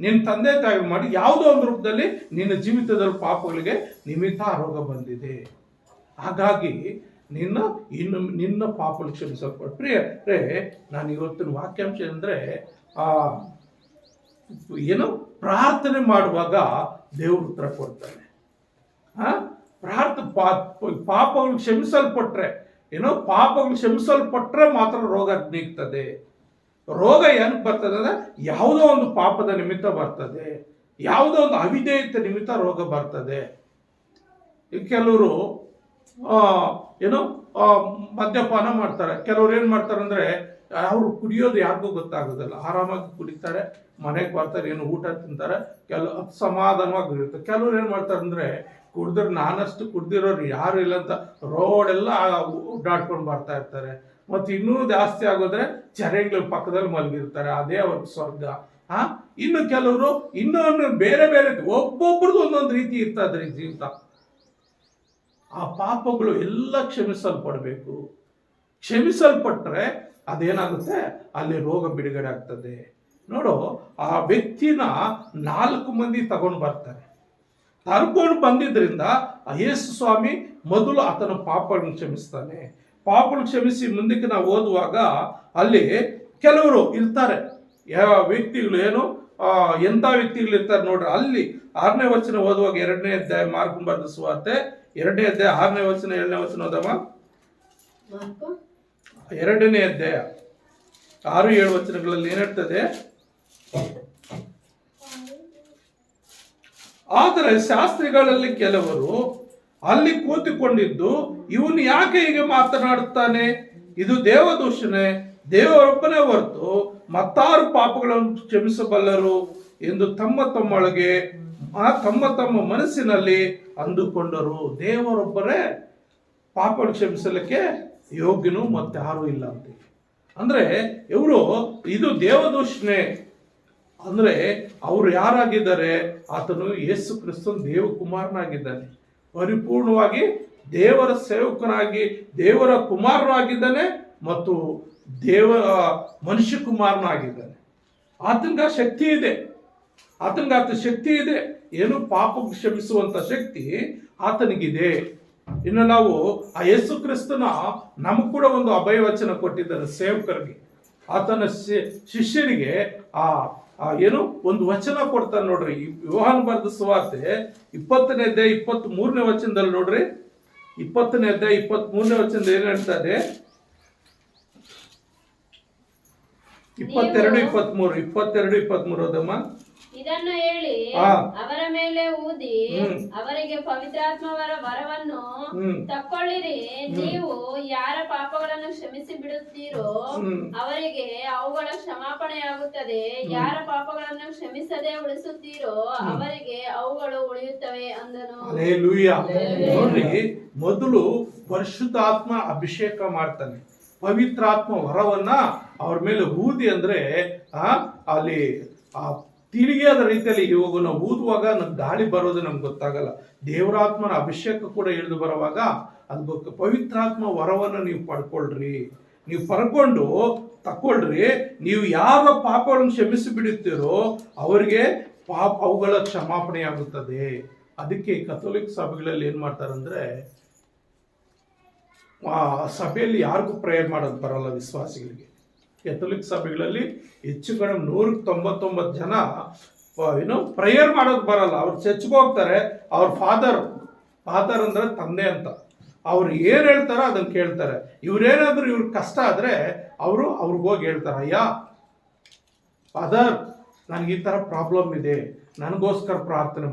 ನಿನ್ನ ತಂದೆ ತಾಯಿ ಮಾಡಿ, ಯಾವುದೋ ಒಂದು ರೂಪದಲ್ಲಿ ನಿನ್ನ ಜೀವಿತದಲ್ಲಿ ಪಾಪಗಳಿಗೆ ನಿಮಿತ್ತ ರೋಗ ಬಂದಿದೆ. ಹಾಗಾಗಿ ನಿನ್ನ ಪಾಪಗಳು ಕ್ಷಮಿಸಲ್ಪಟ್ಟು. ಪ್ರಿಯರೇ, ನಾನು ಇವತ್ತಿನ ವಾಕ್ಯಾಂಶ ಅಂದ್ರೆ ಏನು, ಪ್ರಾರ್ಥನೆ ಮಾಡುವಾಗ ದೇವರು ಉತ್ತರ ಕೊಡ್ತಾನೆ. ಪಾಪಗಳು ಕ್ಷಮಿಸಲ್ಪಟ್ರೆ ಪಾಪಗಳು ಕ್ಷಮಿಸಲ್ಪಟ್ರೆ ಮಾತ್ರ ರೋಗ ನೀಗ್ತದೆ. ರೋಗ ಏನಕ್ಕೆ ಬರ್ತದೆ ಅಂದ್ರೆ, ಯಾವುದೋ ಒಂದು ಪಾಪದ ನಿಮಿತ್ತ ಬರ್ತದೆ, ಯಾವುದೋ ಒಂದು ಅವಿಧೇಯತೆ ನಿಮಿತ್ತ ರೋಗ ಬರ್ತದೆ. ಕೆಲವರು ಮದ್ಯಪಾನ ಮಾಡ್ತಾರೆ. ಕೆಲವ್ರು ಏನ್ ಮಾಡ್ತಾರೆ ಅಂದ್ರೆ, ಅವರು ಕುಡಿಯೋದು ಯಾರಿಗೂ ಗೊತ್ತಾಗೋದಿಲ್ಲ, ಆರಾಮಾಗಿ ಕುಡಿತಾರೆ, ಮನೆಗೆ ಬರ್ತಾರೆ, ಏನು ಊಟ ತಿಂತಾರೆ, ಸಮಾಧಾನವಾಗಿರುತ್ತೆ. ಕೆಲವ್ರು ಏನ್ ಮಾಡ್ತಾರೆ ಅಂದ್ರೆ, ಕುಡಿದ್ರೆ ನಾನಷ್ಟು ಕುಡ್ದಿರೋರು ಯಾರು ಇಲ್ಲ ಅಂತ ರೋಡೆಲ್ಲ ಓಡಾಡ್ಕೊಂಡು ಬರ್ತಾ ಇರ್ತಾರೆ. ಮತ್ತೆ ಇನ್ನೂ ಜಾಸ್ತಿ ಆಗೋದ್ರೆ ಚರಂಡಿಗಳ ಪಕ್ಕದಲ್ಲಿ ಮಲಗಿರ್ತಾರೆ, ಅದೇ ಅವ್ರಿಗೆ ಸ್ವರ್ಗ. ಇನ್ನು ಕೆಲವರು ಇನ್ನೊಂದು ಬೇರೆ ಒಬ್ಬೊಬ್ರದ್ದು ಒಂದೊಂದು ರೀತಿ ಇರ್ತದ್ರಿ ಜೀವಿತ. ಆ ಪಾಪಗಳು ಎಲ್ಲ ಕ್ಷಮಿಸಲ್ಪಡ್ಬೇಕು. ಕ್ಷಮಿಸಲ್ಪಟ್ರೆ ಅದೇನಾಗುತ್ತೆ, ಅಲ್ಲಿ ರೋಗ ಬಿಡುಗಡೆ ಆಗ್ತದೆ. ನೋಡು, ಆ ವ್ಯಕ್ತಿನ 4 ಮಂದಿ ತಗೊಂಡು ಬರ್ತಾರೆ. ಕರ್ಕೊಂಡು ಬಂದಿದ್ರಿಂದ ಯೇಸು ಸ್ವಾಮಿ ಮೊದಲು ಆತನ ಪಾಪಗಳನ್ನು ಕ್ಷಮಿಸ್ತಾನೆ. ಪಾಪಗಳನ್ನು ಕ್ಷಮಿಸಿ ಮುಂದಕ್ಕೆ ನಾವು ಓದುವಾಗ ಅಲ್ಲಿ ಕೆಲವರು ಇರ್ತಾರೆ, ಯಾವ ವ್ಯಕ್ತಿಗಳು ಎಂಥ ವ್ಯಕ್ತಿಗಳು ಇರ್ತಾರೆ ನೋಡ್ರಿ. ಅಲ್ಲಿ 6ನೇ ವಚನ ಓದುವಾಗ, 2ನೇ ಅಧ್ಯಾಯ ಮಾರ್ಕ್ ಬರೆದ ಸುವಾರ್ತೆ 2ನೇ ಅಧ್ಯಾಯ 6ನೇ ವಚನ 7ನೇ ವಚನ ಓದಮ್ಮ. 2ನೇ ಅಧ್ಯಾಯ 6-7 ವಚನಗಳಲ್ಲಿ ಏನಿರ್ತದೆ, ಆದರೆ ಶಾಸ್ತ್ರಿಗಳಲ್ಲಿ ಕೆಲವರು ಅಲ್ಲಿ ಕೂತುಕೊಂಡಿದ್ದು, ಇವನು ಯಾಕೆ ಹೀಗೆ ಮಾತನಾಡುತ್ತಾನೆ, ಇದು ದೇವದೂಷಣೆ, ದೇವರೊಬ್ಬನೇ ಹೊರತು ಮತ್ತಾರು ಪಾಪಗಳನ್ನು ಕ್ಷಮಿಸಬಲ್ಲರು ಎಂದು ತಮ್ಮೊಳಗೆ ತಮ್ಮ ಮನಸ್ಸಿನಲ್ಲಿ ಅಂದುಕೊಂಡರು. ದೇವರೊಬ್ಬರೇ ಪಾಪಗಳು ಕ್ಷಮಿಸಲಿಕ್ಕೆ ಯೋಗ್ಯನು ಮತ್ತೆ ಯಾರು ಇಲ್ಲ ಅಂತ. ಅಂದ್ರೆ ಇವರು ಇದು ದೇವದೂಷಣೆ, ಅಂದ್ರೆ ಅವರು ಯಾರಾಗಿದ್ದಾರೆ? ಆತನು ಯೇಸು ಕ್ರಿಸ್ತನ ದೇವಕುಮಾರನಾಗಿದ್ದಾನೆ, ಪರಿಪೂರ್ಣವಾಗಿ ದೇವರ ಸೇವಕನಾಗಿ ದೇವರ ಕುಮಾರನಾಗಿದ್ದಾನೆ ಮತ್ತು ಮನುಷ್ಯ ಕುಮಾರನಾಗಿದ್ದಾನೆ. ಆತನಿಗೆ ಶಕ್ತಿ ಇದೆ, ಆತ ಶಕ್ತಿ ಇದೆ. ಏನು ಪಾಪ ಕ್ಷಮಿಸುವಂತ ಶಕ್ತಿ ಆತನಿಗಿದೆ. ಇನ್ನು ನಾವು ಆ ಯೇಸು ಕ್ರಿಸ್ತನ ನಮಗ್ ಕೂಡ ಒಂದು ಅಭಯವಚನ ಕೊಟ್ಟಿದ್ದಾನೆ ಸೇವಕರಿಗೆ. ಆತನ ಶಿಷ್ಯರಿಗೆ ಏನು ಒಂದು ವಚನ ಕೊಡ್ತಾನೆ ನೋಡ್ರಿ. ಯೋಹಾನ ಬರೆದ ಸುವಾರ್ತೆ 20ನೇ ಅಧ್ಯಾಯ 23ನೇ ವಚನದಲ್ಲಿ ನೋಡ್ರಿ. 20ನೇ ಅಧ್ಯಾಯ 23ನೇ ವಚನದಲ್ಲಿ ಏನ್ ಹೇಳ್ತಾರೆ? 22-23 ಅದಮ್ಮ. ಇದನ್ನು ಹೇಳಿ ಅವರ ಮೇಲೆ ಊದಿ ಅವರಿಗೆ ಪವಿತ್ರಾತ್ಮವರ ವರವನ್ನು ತಕ್ಕೊಳ್ಳಿರಿ. ನೀವು ಯಾರ ಪಾಪಗಳನ್ನು ಕ್ಷಮಿಸಿ ಬಿಡುತ್ತೀರೋ ಅವರಿಗೆ ಅವುಗಳ ಕ್ಷಮಾಪಣೆಯಾಗುತ್ತದೆ. ಯಾರ ಪಾಪಗಳನ್ನು ಕ್ಷಮಿಸದೆ ಉಳಿಸುತ್ತೀರೋ ಅವರಿಗೆ ಅವುಗಳು ಉಳಿಯುತ್ತವೆ ಅಂದನು. ನೋಡ್ರಿ, ಮೊದಲು ಪರಿಶುದ್ಧಾತ್ಮ ಅಭಿಷೇಕ ಮಾಡ್ತಾನೆ, ಪವಿತ್ರಾತ್ಮ ವರವನ್ನ ಅವ್ರ ಮೇಲೆ ಊದಿ. ಅಂದ್ರೆ ಅಲ್ಲಿ ತಿಳಿಯಾದ ರೀತಿಯಲ್ಲಿ ಇವಾಗ ನಾವು ಊದುವಾಗ ನಮ್ಗೆ ಗಾಳಿ ಬರೋದು ನಮ್ಗೆ ಗೊತ್ತಾಗಲ್ಲ. ದೇವರಾತ್ಮನ ಅಭಿಷೇಕ ಕೂಡ ಇಳಿದು ಬರುವಾಗ ಅದು ಪವಿತ್ರಾತ್ಮ ವರವನ್ನು ನೀವು ಪಡ್ಕೊಳ್ರಿ. ನೀವು ಪಡ್ಕೊಂಡು ತಕ್ಕೊಳ್ರಿ. ನೀವು ಯಾವ ಪಾಪಗಳನ್ನು ಕ್ಷಮಿಸಿ ಬಿಡುತ್ತೀರೋ ಅವರಿಗೆ ಅವುಗಳ ಕ್ಷಮಾಪಣೆ ಆಗುತ್ತದೆ. ಅದಕ್ಕೆ ಕಥೋಲಿಕ್ ಸಭೆಗಳಲ್ಲಿ ಏನ್ ಮಾಡ್ತಾರಂದ್ರೆ, ಸಭೆಯಲ್ಲಿ ಯಾರಿಗೂ ಪ್ರೇಯರ್ ಮಾಡೋದು ಬರಲ್ಲ ವಿಶ್ವಾಸಿಗಳಿಗೆ. ಕೆಥೋಲಿಕ್ ಸಭೆಗಳಲ್ಲಿ ಹೆಚ್ಚು ಕಡಿಮೆ 199 ಜನ ಪ್ರೇಯರ್ ಮಾಡೋದು ಬರಲ್ಲ. ಅವ್ರು ಚರ್ಚ್ಗೆ ಹೋಗ್ತಾರೆ, ಅವ್ರ ಫಾದರ್ ಅಂದ್ರೆ ತಂದೆ ಅಂತ, ಅವ್ರು ಏನ್ ಹೇಳ್ತಾರೋ ಅದನ್ನ ಕೇಳ್ತಾರೆ. ಇವ್ರೇನಾದ್ರು ಇವ್ರಿಗೆ ಕಷ್ಟ ಆದ್ರೆ ಅವ್ರಿಗೆ ಹೋಗಿ ಹೇಳ್ತಾರೆ, ಅಯ್ಯ ಫಾದರ್ ನನಗೆ ಈ ತರ ಪ್ರಾಬ್ಲಮ್ ಇದೆ, ನನಗೋಸ್ಕರ ಪ್ರಾರ್ಥನೆ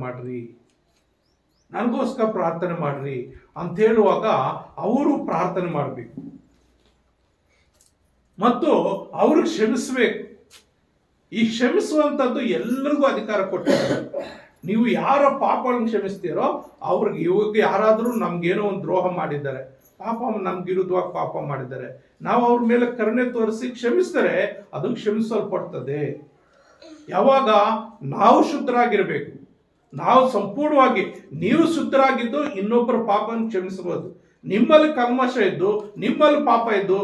ಮಾಡ್ರಿ ಅಂತ ಹೇಳುವಾಗ ಅವರು ಪ್ರಾರ್ಥನೆ ಮಾಡಬೇಕು ಮತ್ತು ಅವ್ರಿಗೆ ಕ್ಷಮಿಸ್ಬೇಕು. ಈ ಕ್ಷಮಿಸುವಂಥದ್ದು ಎಲ್ಲರಿಗೂ ಅಧಿಕಾರ ಕೊಟ್ಟಿದ್ದಾರೆ. ನೀವು ಯಾರ ಪಾಪಗಳನ್ನು ಕ್ಷಮಿಸ್ತೀರೋ ಅವ್ರಿಗೆ, ಇವಾಗ ಯಾರಾದರೂ ನಮ್ಗೇನೋ ಒಂದು ದ್ರೋಹ ಮಾಡಿದ್ದಾರೆ, ನಮ್ಗೆ ವಿರುದ್ಧವಾಗಿ ಪಾಪ ಮಾಡಿದ್ದಾರೆ, ನಾವು ಅವ್ರ ಮೇಲೆ ಕರುಣೆ ತೋರಿಸಿ ಕ್ಷಮಿಸಿದರೆ ಅದು ಕ್ಷಮಿಸಲ್ಪಡ್ತದೆ. ಯಾವಾಗ ನಾವು ಶುದ್ಧರಾಗಿರ್ಬೇಕು, ನಾವು ಸಂಪೂರ್ಣವಾಗಿ, ನೀವು ಶುದ್ಧರಾಗಿದ್ದು ಇನ್ನೊಬ್ಬರ ಪಾಪವನ್ನು ಕ್ಷಮಿಸಬಹುದು. ನಿಮ್ಮಲ್ಲಿ ಕಲ್ಮಶ ಇದ್ದು, ನಿಮ್ಮಲ್ಲಿ ಪಾಪ ಇದ್ದು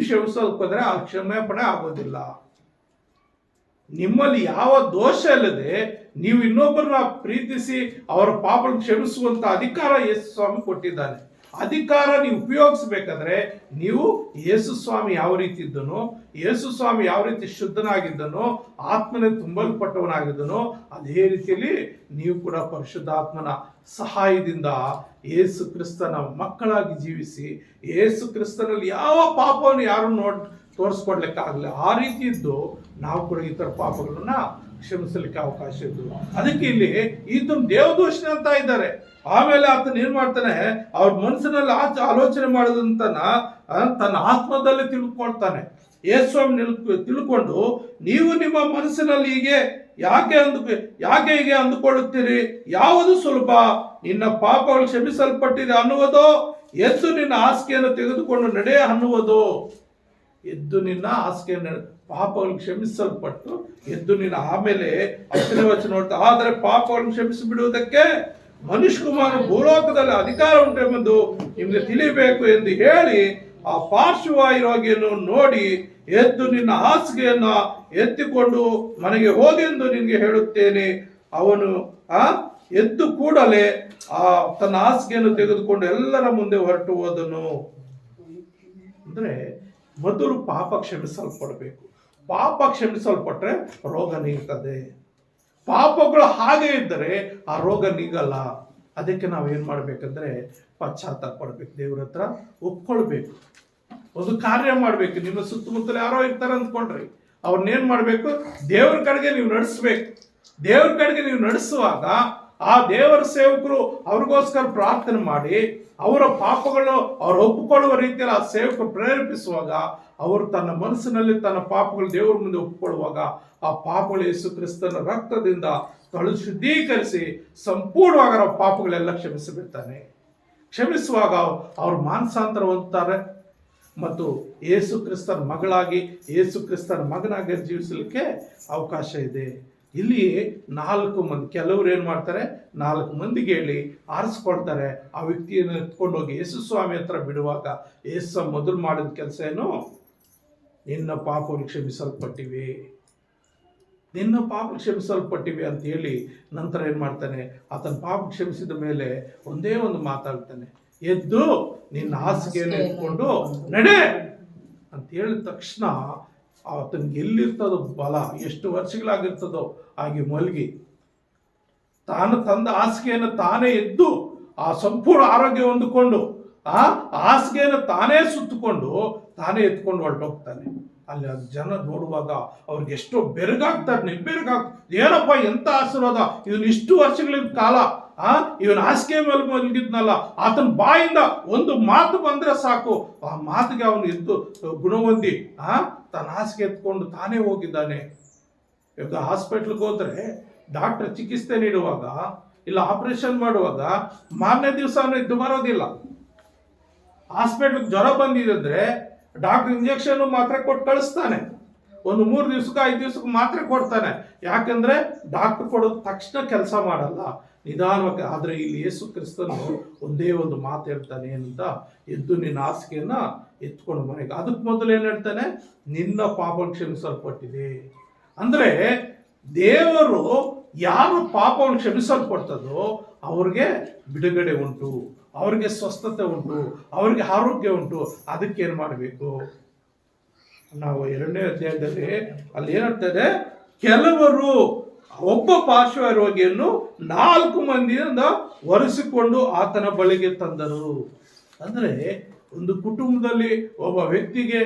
ಕ್ಷಮಿಸೋದಕ್ಕೋದ್ರೆ ಆ ಕ್ಷಮಾಪಣೆ ಆಗೋದಿಲ್ಲ. ನಿಮ್ಮಲ್ಲಿ ಯಾವ ದೋಷ ಇಲ್ಲದೆ ನೀವು ಇನ್ನೊಬ್ಬರನ್ನ ಪ್ರೀತಿಸಿ ಅವರ ಪಾಪ ಕ್ಷಮಿಸುವಂತ ಅಧಿಕಾರ ಯೇಸು ಸ್ವಾಮಿ ಕೊಟ್ಟಿದ್ದಾನೆ. ಅಧಿಕಾರ ನೀವು ಉಪಯೋಗಿಸಬೇಕಾದ್ರೆ ನೀವು ಯೇಸು ಸ್ವಾಮಿ ಯಾವ ರೀತಿ ಇದ್ದನೋ, ಯೇಸು ಸ್ವಾಮಿ ಯಾವ ರೀತಿ ಶುದ್ಧನಾಗಿದ್ದನೋ, ಆತ್ಮನೇ ತುಂಬಲ್ಪಟ್ಟವನಾಗಿದ್ದನೋ, ಅದೇ ರೀತಿಯಲ್ಲಿ ನೀವು ಕೂಡ ಪರಿಶುದ್ಧಾತ್ಮನ ಸಹಾಯದಿಂದ ಯೇಸು ಕ್ರಿಸ್ತನ ಮಕ್ಕಳಾಗಿ ಜೀವಿಸಿ, ಯೇಸು ಕ್ರಿಸ್ತನಲ್ಲಿ ಯಾವ ಪಾಪವನ್ನು ಯಾರು ತೋರಿಸ್ಕೊಡ್ಲಿಕ್ಕಾಗಲ್ಲ ಆ ರೀತಿ ಇದ್ದು ನಾವು ಕೂಡ ಈ ತರ ಪಾಪಗಳನ್ನ ಕ್ಷಮಿಸಲಿಕ್ಕೆ ಅವಕಾಶ ಇದ್ದು. ಅದಕ್ಕೆ ಇಲ್ಲಿ ಈತನ ದೇವದೂಷಣೆ ಅಂತ ಇದ್ದಾರೆ. ಆಮೇಲೆ ಆತನ ಏನ್ ಮಾಡ್ತಾನೆ, ಅವ್ರ ಮನಸ್ಸಿನಲ್ಲಿ ಆಲೋಚನೆ ಮಾಡೋದಂತ ತನ್ನ ಆತ್ಮದಲ್ಲಿ ತಿಳ್ಕೊಳ್ತಾನೆ. ಯೇಸುಸ್ವಾಮಿ ತಿಳ್ಕೊಂಡು, ನೀವು ನಿಮ್ಮ ಮನಸ್ಸಿನಲ್ಲಿ ಯಾಕೆ ಹೀಗೆ ಅಂದುಕೊಳ್ಳುತ್ತೀರಿ? ಯಾವುದು ಸುಲಭ, ನಿನ್ನ ಪಾಪಗಳು ಕ್ಷಮಿಸಲ್ಪಟ್ಟಿದೆ ಅನ್ನುವುದೋ, ಎದ್ದು ನಿನ್ನ ಹಾಸಿಗೆಯನ್ನು ತೆಗೆದುಕೊಂಡು ನಡೆ ಅನ್ನುವುದು. ಎದ್ದು ನಿನ್ನ ಹಾಸಿಗೆಯನ್ನು, ಪಾಪಗಳು ಕ್ಷಮಿಸಲ್ಪಟ್ಟು ಎದ್ದು ನಿನ್ನ, ಆಮೇಲೆ 10ನೇ ವಚನ ನೋಡ್ತಾ, ಆದರೆ ಪಾಪಗಳನ್ನು ಕ್ಷಮಿಸಿ ಬಿಡುವುದಕ್ಕೆ ಮನುಷ್ಯ ಕುಮಾರ ಭೂಲೋಕದಲ್ಲಿ ಅಧಿಕಾರ ಉಂಟೆಂಬುದು ನಿಮಗೆ ತಿಳಿಬೇಕು ಎಂದು ಹೇಳಿ ಆ ಪಾರ್ಶ್ವವಾಯು ರೋಗಿಯನ್ನು ನೋಡಿ, ಎದ್ದು ನಿನ್ನ ಹಾಸಿಗೆಯನ್ನ ಎತ್ತಿಕೊಂಡು ಮನೆಗೆ ಹೋಗೆಂದು ನಿನಗೆ ಹೇಳುತ್ತೇನೆ. ಅವನು ಎದ್ದು ಕೂಡಲೇ ತನ್ನ ಹಾಸಿಗೆಯನ್ನು ತೆಗೆದುಕೊಂಡು ಎಲ್ಲರ ಮುಂದೆ ಹೊರಟು ಹೋದನು. ಅಂದ್ರೆ ಮೊದಲು ಪಾಪ ಕ್ಷಮಿಸಲ್ಪಡಬೇಕು. ಪಾಪ ಕ್ಷಮಿಸಲ್ಪಟ್ರೆ ರೋಗ ನೀಗ್ತದೆ. ಪಾಪಗಳು ಹಾಗೆ ಇದ್ದರೆ ಆ ರೋಗ ನೀಗಲ್ಲ. ಅದಕ್ಕೆ ನಾವು ಏನ್ ಮಾಡ್ಬೇಕಂದ್ರೆ ಪಶ್ಚಾತ್ತಾಪ ಪಡ್ಬೇಕು, ದೇವ್ರ ಹತ್ರ ಒಪ್ಕೊಳ್ಬೇಕು, ಒಂದು ಕಾರ್ಯ ಮಾಡ್ಬೇಕು. ನಿಮ್ಮ ಸುತ್ತಮುತ್ತಲು ಯಾರೋ ಇರ್ತಾರೆ ಅಂದ್ಕೊಂಡ್ರಿ, ಅವ್ರನ್ನೇನ್ ಮಾಡ್ಬೇಕು, ದೇವ್ರ ಕಡೆಗೆ ನೀವು ನಡೆಸ್ಬೇಕು. ದೇವ್ರ ಕಡೆಗೆ ನೀವು ನಡೆಸುವಾಗ ಆ ದೇವರ ಸೇವಕರು ಅವ್ರಿಗೋಸ್ಕರ ಪ್ರಾರ್ಥನೆ ಮಾಡಿ ಅವರ ಪಾಪಗಳು ಅವ್ರು ಒಪ್ಪಿಕೊಳ್ಳುವ ರೀತಿಯಲ್ಲಿ ಆ ಸೇವಕರು ಪ್ರೇರೇಪಿಸುವಾಗ, ಅವರು ತನ್ನ ಮನಸ್ಸಿನಲ್ಲಿ ತನ್ನ ಪಾಪಗಳು ದೇವರ ಮುಂದೆ ಒಪ್ಪಿಕೊಳ್ಳುವಾಗ ಆ ಪಾಪಗಳು ಯೇಸು ಕ್ರಿಸ್ತನ ರಕ್ತದಿಂದ ಶುದ್ಧೀಕರಿಸಿ ಸಂಪೂರ್ಣವಾಗಿ ಅವರ ಪಾಪಗಳೆಲ್ಲ ಕ್ಷಮಿಸಿಬಿಡ್ತಾನೆ. ಕ್ಷಮಿಸುವಾಗ ಅವ್ರು ಮಾನಸಾಂತರ ಹೊಂದುತ್ತಾರೆ. ಮತ್ತು ಯೇಸು ಕ್ರಿಸ್ತನ ಮಗಳಾಗಿ ಯೇಸು ಕ್ರಿಸ್ತನ ಮಗನಾಗಿ ಜೀವಿಸಲಿಕ್ಕೆ ಅವಕಾಶ ಇದೆ. ಇಲ್ಲಿ 4 ಮಂದಿ, ಕೆಲವರು ಏನು ಮಾಡ್ತಾರೆ, 4 ಮಂದಿಗೆ ಹೇಳಿ ಆರಿಸ್ಕೊಳ್ತಾರೆ. ಆ ವ್ಯಕ್ತಿಯನ್ನು ಎತ್ಕೊಂಡು ಹೋಗಿ ಯೇಸು ಸ್ವಾಮಿ ಹತ್ರ ಬಿಡುವಾಗ ಯೇಸು ಮೊದಲು ಮಾಡಿದ ಕೆಲಸ ಏನು, ನಿನ್ನ ಪಾಪಗಳು ಕ್ಷಮಿಸಲ್ಪಟ್ಟಿವೆ, ನಿನ್ನ ಪಾಪ ಕ್ಷಮಿಸಲ್ಪಟ್ಟಿವೆ ಅಂತ ಹೇಳಿ ನಂತರ ಏನು ಮಾಡ್ತಾನೆ, ಆತನ ಪಾಪ ಕ್ಷಮಿಸಿದ ಮೇಲೆ ಒಂದೇ ಒಂದು ಮಾತಾಡ್ತಾನೆ, ಎದ್ದು ನಿನ್ನ ಹಾಸಿಗೆಯನ್ನು ಎತ್ಕೊಂಡು ನಡೆ ಅಂತ ಹೇಳಿದ ತಕ್ಷಣ ಆತನಿಗೆ ಎಲ್ಲಿರ್ತದೋ ಬಲ, ಎಷ್ಟು ವರ್ಷಗಳಾಗಿರ್ತದೋ ಹಾಗೆ ಮಲಗಿ ತಾನು ತಂದ ಹಾಸಿಗೆಯನ್ನು ತಾನೇ ಎದ್ದು ಆ ಸಂಪೂರ್ಣ ಆರೋಗ್ಯ ಹೊಂದಿಕೊಂಡು ಆ ಹಾಸಿಗೆಯನ್ನು ತಾನೇ ಸುತ್ತಕೊಂಡು ತಾನೇ ಎತ್ಕೊಂಡು ಹೊರಟೋಗ್ತಾನೆ. ಅಲ್ಲಿ ಜನ ನೋಡುವಾಗ ಅವ್ರಿಗೆ ಎಷ್ಟೋ ಬೆರಗಾಗ್ತಾರೆ, ನಿಬ್ಬೆರಗಾಗ್ತಾರೆ. ಏನಪ್ಪ ಎಂತ ಆಶೀರ್ವಾದ, ಇದನ್ನ ಇಷ್ಟು ವರ್ಷಗಳ ಕಾಲ ಇವನ್ ಹಾಸಿಗೆ ಮೇಲೆ ಮಲಗಿದ್ನಲ್ಲ, ಆತನ ಬಾಯಿಂದ ಒಂದು ಮಾತು ಬಂದ್ರೆ ಸಾಕು, ಆ ಮಾತಿಗೆ ಅವನು ಎದ್ದು ಗುಣಹೊಂದಿ ತನ್ನ ಹಾಸಿಗೆ ಎತ್ಕೊಂಡು ತಾನೇ ಹೋಗಿದ್ದಾನೆ. ಇವಾಗ ಹಾಸ್ಪಿಟ್ಲ್ಗೆ ಹೋದ್ರೆ ಡಾಕ್ಟರ್ ಚಿಕಿತ್ಸೆ ನೀಡುವಾಗ ಇಲ್ಲ ಆಪರೇಷನ್ ಮಾಡುವಾಗ ಮಾರನೇ ದಿವಸ ಅವನು ಎದ್ದು ಬರೋದಿಲ್ಲ. ಹಾಸ್ಪಿಟ್ಲ್ಗೆ ಜ್ವರ ಬಂದಿದೆ ಅಂದ್ರೆ ಡಾಕ್ಟರ್ ಇಂಜೆಕ್ಷನ್ ಮಾತ್ರೆ ಕೊಟ್ಟು ಕಳಿಸ್ತಾನೆ. ಒಂದು 3 ದಿವಸಕ್ಕೆ 5 ದಿವಸಕ್ಕೆ ಮಾತ್ರೆ ಕೊಡ್ತಾನೆ. ಯಾಕಂದ್ರೆ ಡಾಕ್ಟರ್ ಕೊಡೋದು ತಕ್ಷಣ ಕೆಲಸ ಮಾಡಲ್ಲ, ನಿಧಾನವಾಗಿ. ಆದ್ರೆ ಇಲ್ಲಿ ಯೇಸು ಕ್ರಿಸ್ತನು ಒಂದೇ ಒಂದು ಮಾತು ಹೇಳ್ತಾನೆ, ಏನಂತ, ಎದ್ದು ನಿನ್ನ ಹಾಸಿಗೆಯನ್ನ ಎತ್ಕೊಂಡು ಮನೆಗೆ. ಅದಕ್ಕೆ ಮೊದಲು ಏನ್ ಹೇಳ್ತಾನೆ, ನಿನ್ನ ಪಾಪ ಕ್ಷಮಿಸಲ್ಪಟ್ಟಿದೆ. ಅಂದ್ರೆ ದೇವರು ಯಾರು ಪಾಪವನ್ನು ಕ್ಷಮಿಸಲ್ಪಡ್ತದೋ ಅವ್ರಿಗೆ ಬಿಡುಗಡೆ ಉಂಟು, ಅವ್ರಿಗೆ ಸ್ವಸ್ಥತೆ ಉಂಟು, ಅವ್ರಿಗೆ ಆರೋಗ್ಯ ಉಂಟು. ಅದಕ್ಕೆ ಏನ್ ಮಾಡಬೇಕು, ನಾವು 2ನೇ ಅಧ್ಯಾಯದಲ್ಲಿ ಅಲ್ಲಿ ಏನಾಗ್ತದೆ, ಕೆಲವರು ಒಬ್ಬ ಪಾರ್ಶ್ವರೋಗಿಯನ್ನು 4 ಮಂದಿಯಿಂದ ಒರೆಸಿಕೊಂಡು ಆತನ ಬಳಿಗೆ ತಂದರು. ಅಂದ್ರೆ ಒಂದು ಕುಟುಂಬದಲ್ಲಿ ಒಬ್ಬ ವ್ಯಕ್ತಿಗೆ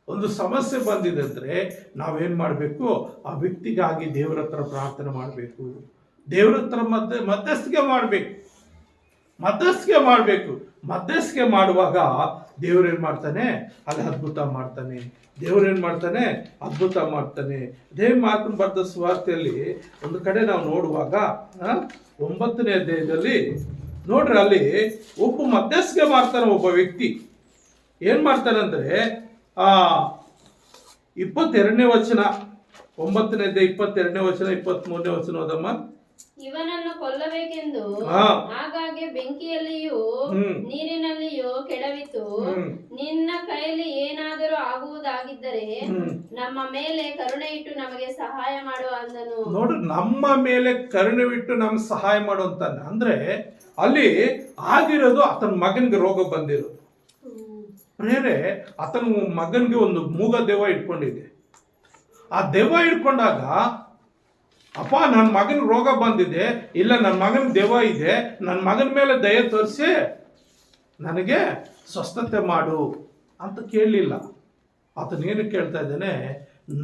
ಒಂದು ಸಮಸ್ಯೆ ಬಂದಿದೆ ಅಂದ್ರೆ ನಾವೇನ್ ಮಾಡಬೇಕು, ಆ ವ್ಯಕ್ತಿಗಾಗಿ ದೇವರ ಹತ್ರ ಪ್ರಾರ್ಥನೆ ಮಾಡಬೇಕು, ದೇವರ ಹತ್ರ ಮಧ್ಯಸ್ಥಿಕೆ ಮಾಡಬೇಕು. ಮಧ್ಯಸ್ಥಿಕೆ ಮಾಡುವಾಗ ದೇವರೇನ್ ಮಾಡ್ತಾನೆ, ಅಲ್ಲಿ ಅದ್ಭುತ ಮಾಡ್ತಾನೆ. ದೇವರೇನ್ ಮಾಡ್ತಾನೆ, ಅದ್ಭುತ ಮಾಡ್ತಾನೆ. ಅದೇ ಮಾತನ್ನು ಬರೆದ ಸುವಾರ್ತೆಯಲ್ಲಿ ಒಂದು ಕಡೆ ನಾವು ನೋಡುವಾಗ 9ನೇ ಅಧ್ಯಾಯದಲ್ಲಿ ನೋಡ್ರಿ, ಅಲ್ಲಿ ಒಬ್ಬ ಮಧ್ಯಸ್ಥಿಕೆ ಮಾಡ್ತಾನೆ. ಒಬ್ಬ ವ್ಯಕ್ತಿ ಏನ್ ಮಾಡ್ತಾನೆ ಅಂದ್ರೆ 22ನೇ ವಚನ, 9ನೇ ಅಧ್ಯಾಯ 22ನೇ ವಚನ 23ನೇ ವಚನ ಓದಮ್ಮ. ಇವನನ್ನು ಕೊಲ್ಲಬೇಕೆಂದು ಆಗಾಗ್ಗೆ ಬೆಂಕಿಯಲ್ಲಿಯೂ ನೀರಿನಲ್ಲಿಯೂ ಕೆಡವಿತು. ನಿನ್ನ ಕೈಯಲ್ಲಿ ಏನಾದರೂ ಆಗುವುದಾಗಿದ್ದರೆ ನಮ್ಮ ಮೇಲೆ ಕರುಣೆ ಇಟ್ಟು ನಮಗೆ ಸಹಾಯ ಮಾಡು ಅಂದನು. ನೋಡ್ರಿ, ನಮ್ಮ ಮೇಲೆ ಕರುಣೆ ಇಟ್ಟು ನಮ್ಗೆ ಸಹಾಯ ಮಾಡು ಅಂತಾನೆ. ಅಂದ್ರೆ ಅಲ್ಲಿ ಆಗಿರೋದು ಆತನ ಮಗನಿಗೆ ರೋಗ ಬಂದಿರೋದು. ಪ್ರೇರೆ ಆತನ ಮಗನಿಗೆ ಒಂದು ಮೂಗ ದೆವ್ವ ಇಟ್ಕೊಂಡಿದೆ. ಆ ದೆವ್ವ ಇಟ್ಕೊಂಡಾಗ, ಅಪ್ಪ ನನ್ನ ಮಗನ ರೋಗ ಬಂದಿದೆ, ಇಲ್ಲ ನನ್ನ ಮಗನ ದೆವ್ವ ಇದೆ, ನನ್ನ ಮಗನ ಮೇಲೆ ದಯೆ ತೋರಿಸಿ ನನಗೆ ಸ್ವಸ್ಥತೆ ಮಾಡು ಅಂತ ಕೇಳಲಿಲ್ಲ. ಆತನೇನು ಕೇಳ್ತಾ ಇದ್ದಾನೆ,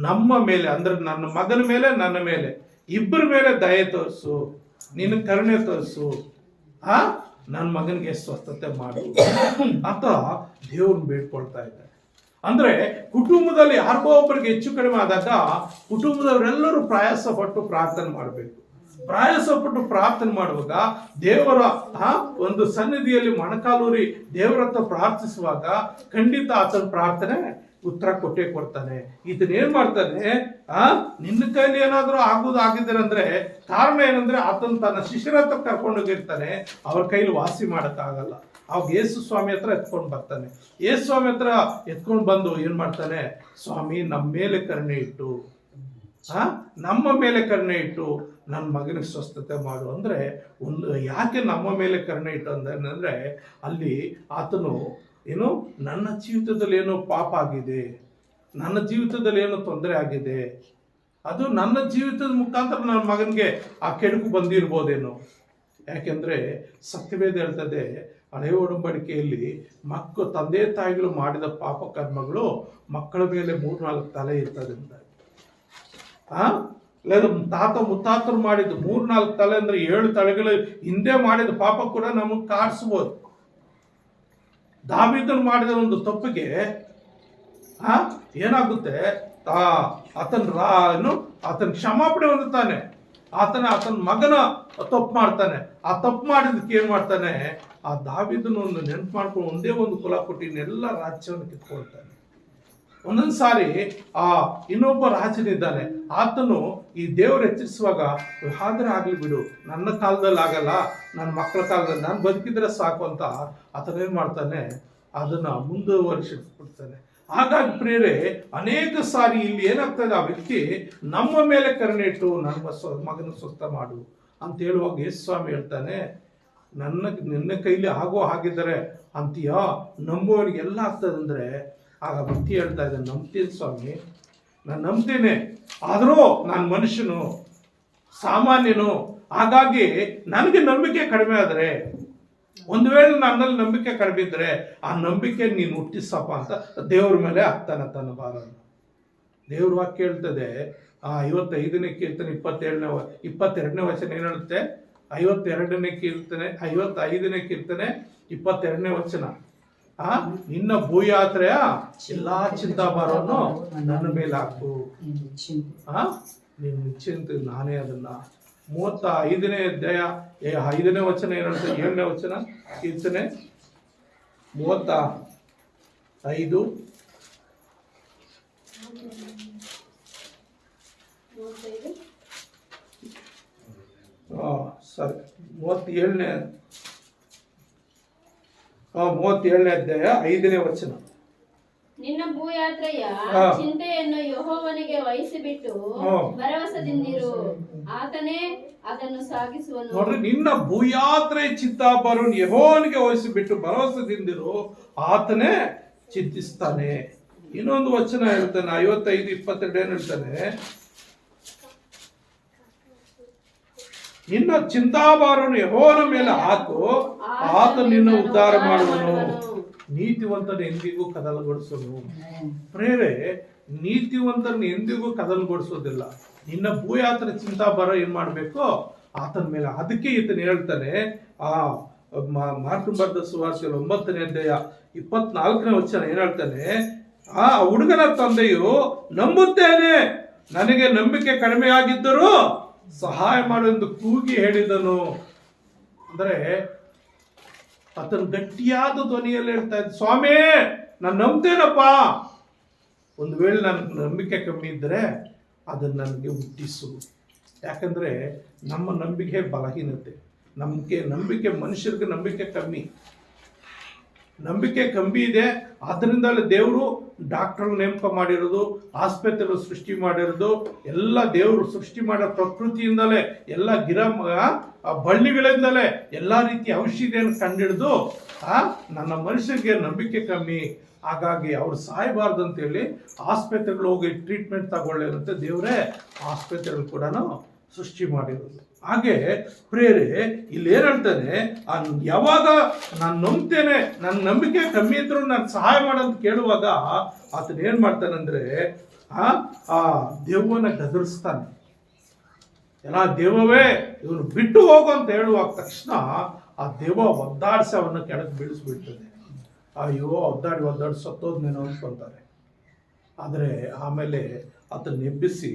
ನಮ್ಮ ಮೇಲೆ, ಅಂದ್ರೆ ನನ್ನ ಮಗನ ಮೇಲೆ, ನನ್ನ ಮೇಲೆ, ಇಬ್ಬರ ಮೇಲೆ ದಯೆ ತೋರಿಸು, ನಿನ್ನ ಕರುಣೆ ತೋರಿಸು, ನನ್ನ ಮಗನಿಗೆ ಸ್ವಸ್ಥತೆ ಮಾಡು ಅಂತ ದೇವ್ರನ್ನ ಬೇಡ್ಕೊಳ್ತಾ ಇದ್ದಾರೆ. ಅಂದ್ರೆ ಕುಟುಂಬದಲ್ಲಿ ಯಾರಿಗೋ ಒಬ್ಬರಿಗೆ ಹೆಚ್ಚು ಕಡಿಮೆ ಆದಾಗ ಕುಟುಂಬದವರೆಲ್ಲರೂ ಪ್ರಯಾಸ ಪಟ್ಟು ಪ್ರಾರ್ಥನೆ ಮಾಡಬೇಕು. ಪ್ರಯಾಸ ಪಟ್ಟು ಪ್ರಾರ್ಥನೆ ಮಾಡುವಾಗ ದೇವರ ಒಂದು ಸನ್ನಿಧಿಯಲ್ಲಿ ಮೊಣಕಾಲೂರಿ ದೇವರ ಹತ್ರ ಪ್ರಾರ್ಥಿಸುವಾಗ ಖಂಡಿತ ಆತನ ಪ್ರಾರ್ಥನೆ ಉತ್ತರ ಕೊಟ್ಟೇ ಕೊಡ್ತಾನೆ. ಇದನ್ನೇನ್ ಮಾಡ್ತಾನೆ, ನಿನ್ನ ಕೈಲಿ ಏನಾದ್ರೂ ಆಗಿದ್ದಾರೆ ಅಂದ್ರೆ ಕಾರಣ ಏನಂದ್ರೆ ಆತನ ತನ್ನ ಶಿಷ್ಯರ ಹತ್ರ ಕರ್ಕೊಂಡೋಗಿರ್ತಾನೆ, ಅವ್ರ ಕೈಲಿ ವಾಸಿ ಮಾಡಕ್ಕಾಗಲ್ಲ. ಅವಾಗ ಯೇಸು ಸ್ವಾಮಿ ಹತ್ರ ಎತ್ಕೊಂಡು ಬರ್ತಾನೆ. ಯೇಸು ಸ್ವಾಮಿ ಹತ್ರ ಎತ್ಕೊಂಡು ಬಂದು ಏನ್ ಮಾಡ್ತಾನೆ, ಸ್ವಾಮಿ ನಮ್ಮ ಮೇಲೆ ಕರುಣೆ ಇಟ್ಟು, ನಮ್ಮ ಮೇಲೆ ಕರುಣೆ ಇಟ್ಟು ನನ್ನ ಮಗನಿಗೆ ಸ್ವಸ್ಥತೆ ಮಾಡು. ಅಂದ್ರೆ ಒಂದು ಯಾಕೆ ನಮ್ಮ ಮೇಲೆ ಕರುಣೆ ಇಟ್ಟು ಅಂದ್ರೆ ಅಲ್ಲಿ ಆತನು ಏನು, ನನ್ನ ಜೀವಿತದಲ್ಲಿ ಏನೋ ಪಾಪ ಆಗಿದೆ, ನನ್ನ ಜೀವಿತದಲ್ಲಿ ಏನೋ ತೊಂದರೆ ಆಗಿದೆ, ಅದು ನನ್ನ ಜೀವಿತದ ಮುಖಾಂತರ ನನ್ನ ಮಗನಿಗೆ ಆ ಕೆಡುಕು ಬಂದಿರ್ಬೋದೇನೋ. ಯಾಕೆಂದ್ರೆ ಸತ್ಯವೇದ ಹೇಳ್ತದೆ, ಹಳೆಯ ಒಡಂಬಡಿಕೆಯಲ್ಲಿ ತಂದೆ ತಾಯಿಗಳು ಮಾಡಿದ ಪಾಪ ಕರ್ಮಗಳು ಮಕ್ಕಳ ಮೇಲೆ 3-4 ತಲೆ ಇರ್ತದೆ ಅಂತ. లేదా ತಾತ ಮುತ್ತಾತರು ಮಾಡಿದ್ದು 3-4 ತಲೆ ಅಂದ್ರೆ 7 ತಲೆಗಳ ಹಿಂದೆ ಮಾಡಿದ ಪಾಪ ಕೂಡ ನಮಗೆ ಕಾಡಿಸ್ಬೋದು. ದಾವೀದನು ಮಾಡಿದ ಒಂದು ತಪ್ಪಿಗೆ ಏನಾಗುತ್ತೆ, ಆತನ ಕ್ಷಮಾಪಣೆ ಹೊಂದುತ್ತಾನೆ. ಆತನ ಮಗನ ತಪ್ಪು ಮಾಡ್ತಾನೆ. ಆ ತಪ್ಪು ಮಾಡಿದಕ್ಕೆ ಏನ್ ಮಾಡ್ತಾನೆ, ಆ ದಾವೀದನನ್ನು ನೆನಪು ಮಾಡ್ಕೊಂಡು ಒಂದೇ ಒಂದು ಕುಲ ಕೊಟ್ಟು ಇನ್ನೆಲ್ಲ ರಾಜ್ಯವನ್ನು ಕಿತ್ಕೊಳ್ತಾನೆ. ಒಂದೊಂದು ಸಾರಿ ಆ ಇನ್ನೊಬ್ಬ ರಾಜನಿದ್ದಾನೆ, ಆತನು ಈ ದೇವರು ಎಚ್ಚರಿಸುವಾಗ ಆದ್ರೆ ಆಗ್ಲಿ ಬಿಡು, ನನ್ನ ಕಾಲದಲ್ಲಿ ಆಗಲ್ಲ, ನನ್ನ ಮಕ್ಕಳ ಕಾಲದಲ್ಲಿ ನಾನು ಬದುಕಿದ್ರೆ ಸಾಕು ಅಂತ ಆತನೇನು ಮಾಡ್ತಾನೆ, ಅದನ್ನ ಮುಂದುವರಿಸಿಬಿಡ್ತಾನೆ. ಹಾಗಾಗಿ ಪ್ರಿಯರೇ, ಅನೇಕ ಸಾರಿ ಇಲ್ಲಿ ಏನಾಗ್ತದೆ, ಆ ವ್ಯಕ್ತಿ ನಮ್ಮ ಮೇಲೆ ಕರುಣೆ ಇಟ್ಟು ನನ್ನ ಮಗನ ಸ್ವಸ್ಥ ಮಾಡು ಅಂತ ಹೇಳುವಾಗ ಯೇಸು ಸ್ವಾಮಿ ಹೇಳ್ತಾನೆ, ನಿನ್ನ ಕೈಲಿ ಆಗೋ ಹಾಗಿದ್ದಾರೆ ಅಂತೀಯ, ನಂಬುವವರಿಗೆ ಎಲ್ಲ ಆಗ್ತದೆ ಅಂದರೆ ಆಗ ವ್ಯಕ್ತಿ ಹೇಳ್ತಾ ಇದ್ದಾನೆ, ನಂಬ್ತೀನಿ ಸ್ವಾಮಿ, ನಾನು ನಂಬ್ತೇನೆ, ಆದರೂ ನಾನು ಮನುಷ್ಯನು, ಸಾಮಾನ್ಯನು, ಹಾಗಾಗಿ ನನಗೆ ನಂಬಿಕೆ ಕಡಿಮೆ ಆದರೆ, ಒಂದು ವೇಳೆ ನನ್ನಲ್ಲಿ ನಂಬಿಕೆ ಕಡಿಮೆ ಇದ್ರೆ ಆ ನಂಬಿಕೆ ನೀನು ಹುಟ್ಟಿಸಪ್ಪ ಅಂತ ದೇವ್ರ ಮೇಲೆ ಹಾಕ್ತಾನೆ ತನ್ನ ಭಾರವನ್ನು. ದೇವ್ರ ವಾಕ್ಯ ಹೇಳ್ತದೆ, 55ನೇ ಕೀರ್ತನೆ 22ನೇ ವಚನ ಏನು ಹೇಳುತ್ತೆ, 52ನೇ ಕೀರ್ತನೆ 55ನೇ ಕೀರ್ತನೆ 22ನೇ ವಚನ, ನಿನ್ನ ಭೂಯಾತ್ರೆಯ ಎಲ್ಲಾ ಚಿಂತಾಭಾರವನ್ನು ನನ್ನ ಮೇಲೆ ಹಾಕು, ನೀನು ನಿಶ್ಚಿಂತ ನಾನೇ ಅದನ್ನ. 35ನೇ ಅಧ್ಯಾಯ 5ನೇ ವಚನ ಏನು ಹೇಳುತ್ತೆ, 7ನೇ ವಚನ ಕೀರ್ತನೆ 35 ಸರಿ 37ನೇ ಅಧ್ಯಾಯ 5ನೇ ವಚನ. ನಿನ್ನ ಭೂಯಾತ್ರೆಯ ಚಿಂತೆಯನ್ನು ಯೆಹೋವನಿಗೆ ವಹಿಸಿಬಿಟ್ಟು ಭರವಸೆದಿಂದಿರು, ಆತನೇ ಅದನ್ನು ಸಾಗಿಸುವನು. ನೋಡ್ರಿ, ನಿನ್ನ ಭೂಯಾತ್ರೆ ಚಿಂತಾಭಾರವನ್ನು ಯೆಹೋವನಿಗೆ ವಹಿಸಿಬಿಟ್ಟು ಭರವಸೆದಿಂದಿರು, ಆತನೇ ಚಿಂತಿಸ್ತಾನೆ. ಇನ್ನೊಂದು ವಚನ ಹೇಳ್ತಾನೆ, 55:22 ಏನ್ ಹೇಳ್ತಾನೆ, ನಿನ್ನ ಚಿಂತಾಭಾರವನ್ನು ಯೆಹೋವನ ಮೇಲೆ ಹಾಕು, ಆತ ನಿನ್ನ ಉದ್ಧಾರ ಮಾಡುವನು, ನೀತಿವಂತನ ಎಂದಿಗೂ ಕದಲಗೊಳಿಸೋನು. ಪ್ರೇರೆ, ನೀತಿವಂತನ ಎಂದಿಗೂ ಕದಲಗೊಳಿಸೋದಿಲ್ಲ. ನಿನ್ನ ಭೂಯಾತ್ರೆ ಚಿಂತಾಭಾರ ಏನ್ ಮಾಡ್ಬೇಕು, ಆತನ ಮೇಲೆ. ಅದಕ್ಕೆ ಈತನ ಹೇಳ್ತಾನೆ, ಮಾರ್ಕ್ ಬರೆದ ಸುವಾರ್ತೆ 9ನೇ ಅಧ್ಯಾಯ 24ನೇ ವಚನ ಏನ್ ಹೇಳ್ತಾನೆ, ಆ ಹುಡುಗನ ತಂದೆಯು ನಂಬುತ್ತೇನೆ, ನನಗೆ ನಂಬಿಕೆ ಕಡಿಮೆ ಆಗಿದ್ದರೂ ಸಹಾಯ ಮಾಡುವೆಂದು ಕೂಗಿ ಹೇಳಿದನು. ಅಂದ್ರೆ ಆತನ ಗಟ್ಟಿಯಾದ ಧ್ವನಿಯಲ್ಲಿ ಹೇಳ್ತಾ ಇದ್ದ, ಸ್ವಾಮಿ ನಾನು ನಂಬ್ತೇನಪ್ಪ, ಒಂದು ವೇಳೆ ನನ್ನ ನಂಬಿಕೆ ಕಮ್ಮಿ ಇದ್ದರೆ ಅದನ್ನು ನನಗೆ ಹುಟ್ಟಿಸು. ಯಾಕಂದ್ರೆ ನಮ್ಮ ನಂಬಿಕೆ ಬಲಹೀನತೆ, ನಂಬಿಕೆ ಮನುಷ್ಯರಿಗೆ ನಂಬಿಕೆ ಕಮ್ಮಿ ಇದೆ. ಅದರಿಂದಲೇ ದೇವರು ಡಾಕ್ಟರ್ ನೇಮಕ ಮಾಡಿರೋದು, ಆಸ್ಪತ್ರೆ ಸೃಷ್ಟಿ ಮಾಡಿರೋದು, ಎಲ್ಲ ದೇವರು ಸೃಷ್ಟಿ ಮಾಡೋ ಪ್ರಕೃತಿಯಿಂದಲೇ, ಎಲ್ಲ ಬಳ್ಳಿಗಳಿಂದಲೇ ಎಲ್ಲ ರೀತಿಯ ಔಷಧಿಯನ್ನು ಕಂಡಿಡಿದು ನನ್ನ ಮನುಷ್ಯರಿಗೆ ನಂಬಿಕೆ ಕಮ್ಮಿ, ಹಾಗಾಗಿ ಅವ್ರು ಸಾಯಬಾರ್ದು ಅಂತೇಳಿ ಆಸ್ಪತ್ರೆಗಳು ಹೋಗಿ ಟ್ರೀಟ್ಮೆಂಟ್ ತಗೊಳ್ಳೇನಂತೆ ದೇವರೇ ಆಸ್ಪತ್ರೆಗಳು ಕೂಡ ಸೃಷ್ಟಿ ಮಾಡಿರೋದು. ಹಾಗೆ ಪ್ರೇರೆ, ಇಲ್ಲಿ ಏನ್ ಹೇಳ್ತಾನೆ, ಯಾವಾಗ ನಾನು ನಂಬ್ತೇನೆ, ನನ್ನ ನಂಬಿಕೆ ಕಮ್ಮಿ ಇದ್ರು ನಾನು ಸಹಾಯ ಮಾಡೋದು ಕೇಳುವಾಗ ಆತನ ಏನ್ ಮಾಡ್ತಾನಂದ್ರೆ ಆ ದೆವ್ವನ ಗದರಿಸ್ತಾನೆ. ಎಲ್ಲ ದೆವ್ವವೇ ಇವನು ಬಿಟ್ಟು ಹೋಗು ಅಂತ ಹೇಳುವಾಗ ತಕ್ಷಣ ಆ ದೆವ್ವ ಒದ್ದಾಡಿಸಿ ಅವನ್ನ ಕೆಳಗೆ ಬೀಳಿಸ್ಬಿಡ್ತದೆ. ಅಯ್ಯೋ, ಒದ್ದಾಡಿ ಸತ್ತೋದ್ನೇನೋ ಅನ್ಕೊಂತಾರೆ. ಆದರೆ ಆಮೇಲೆ ಆತನ ಎಬ್ಬಿಸಿ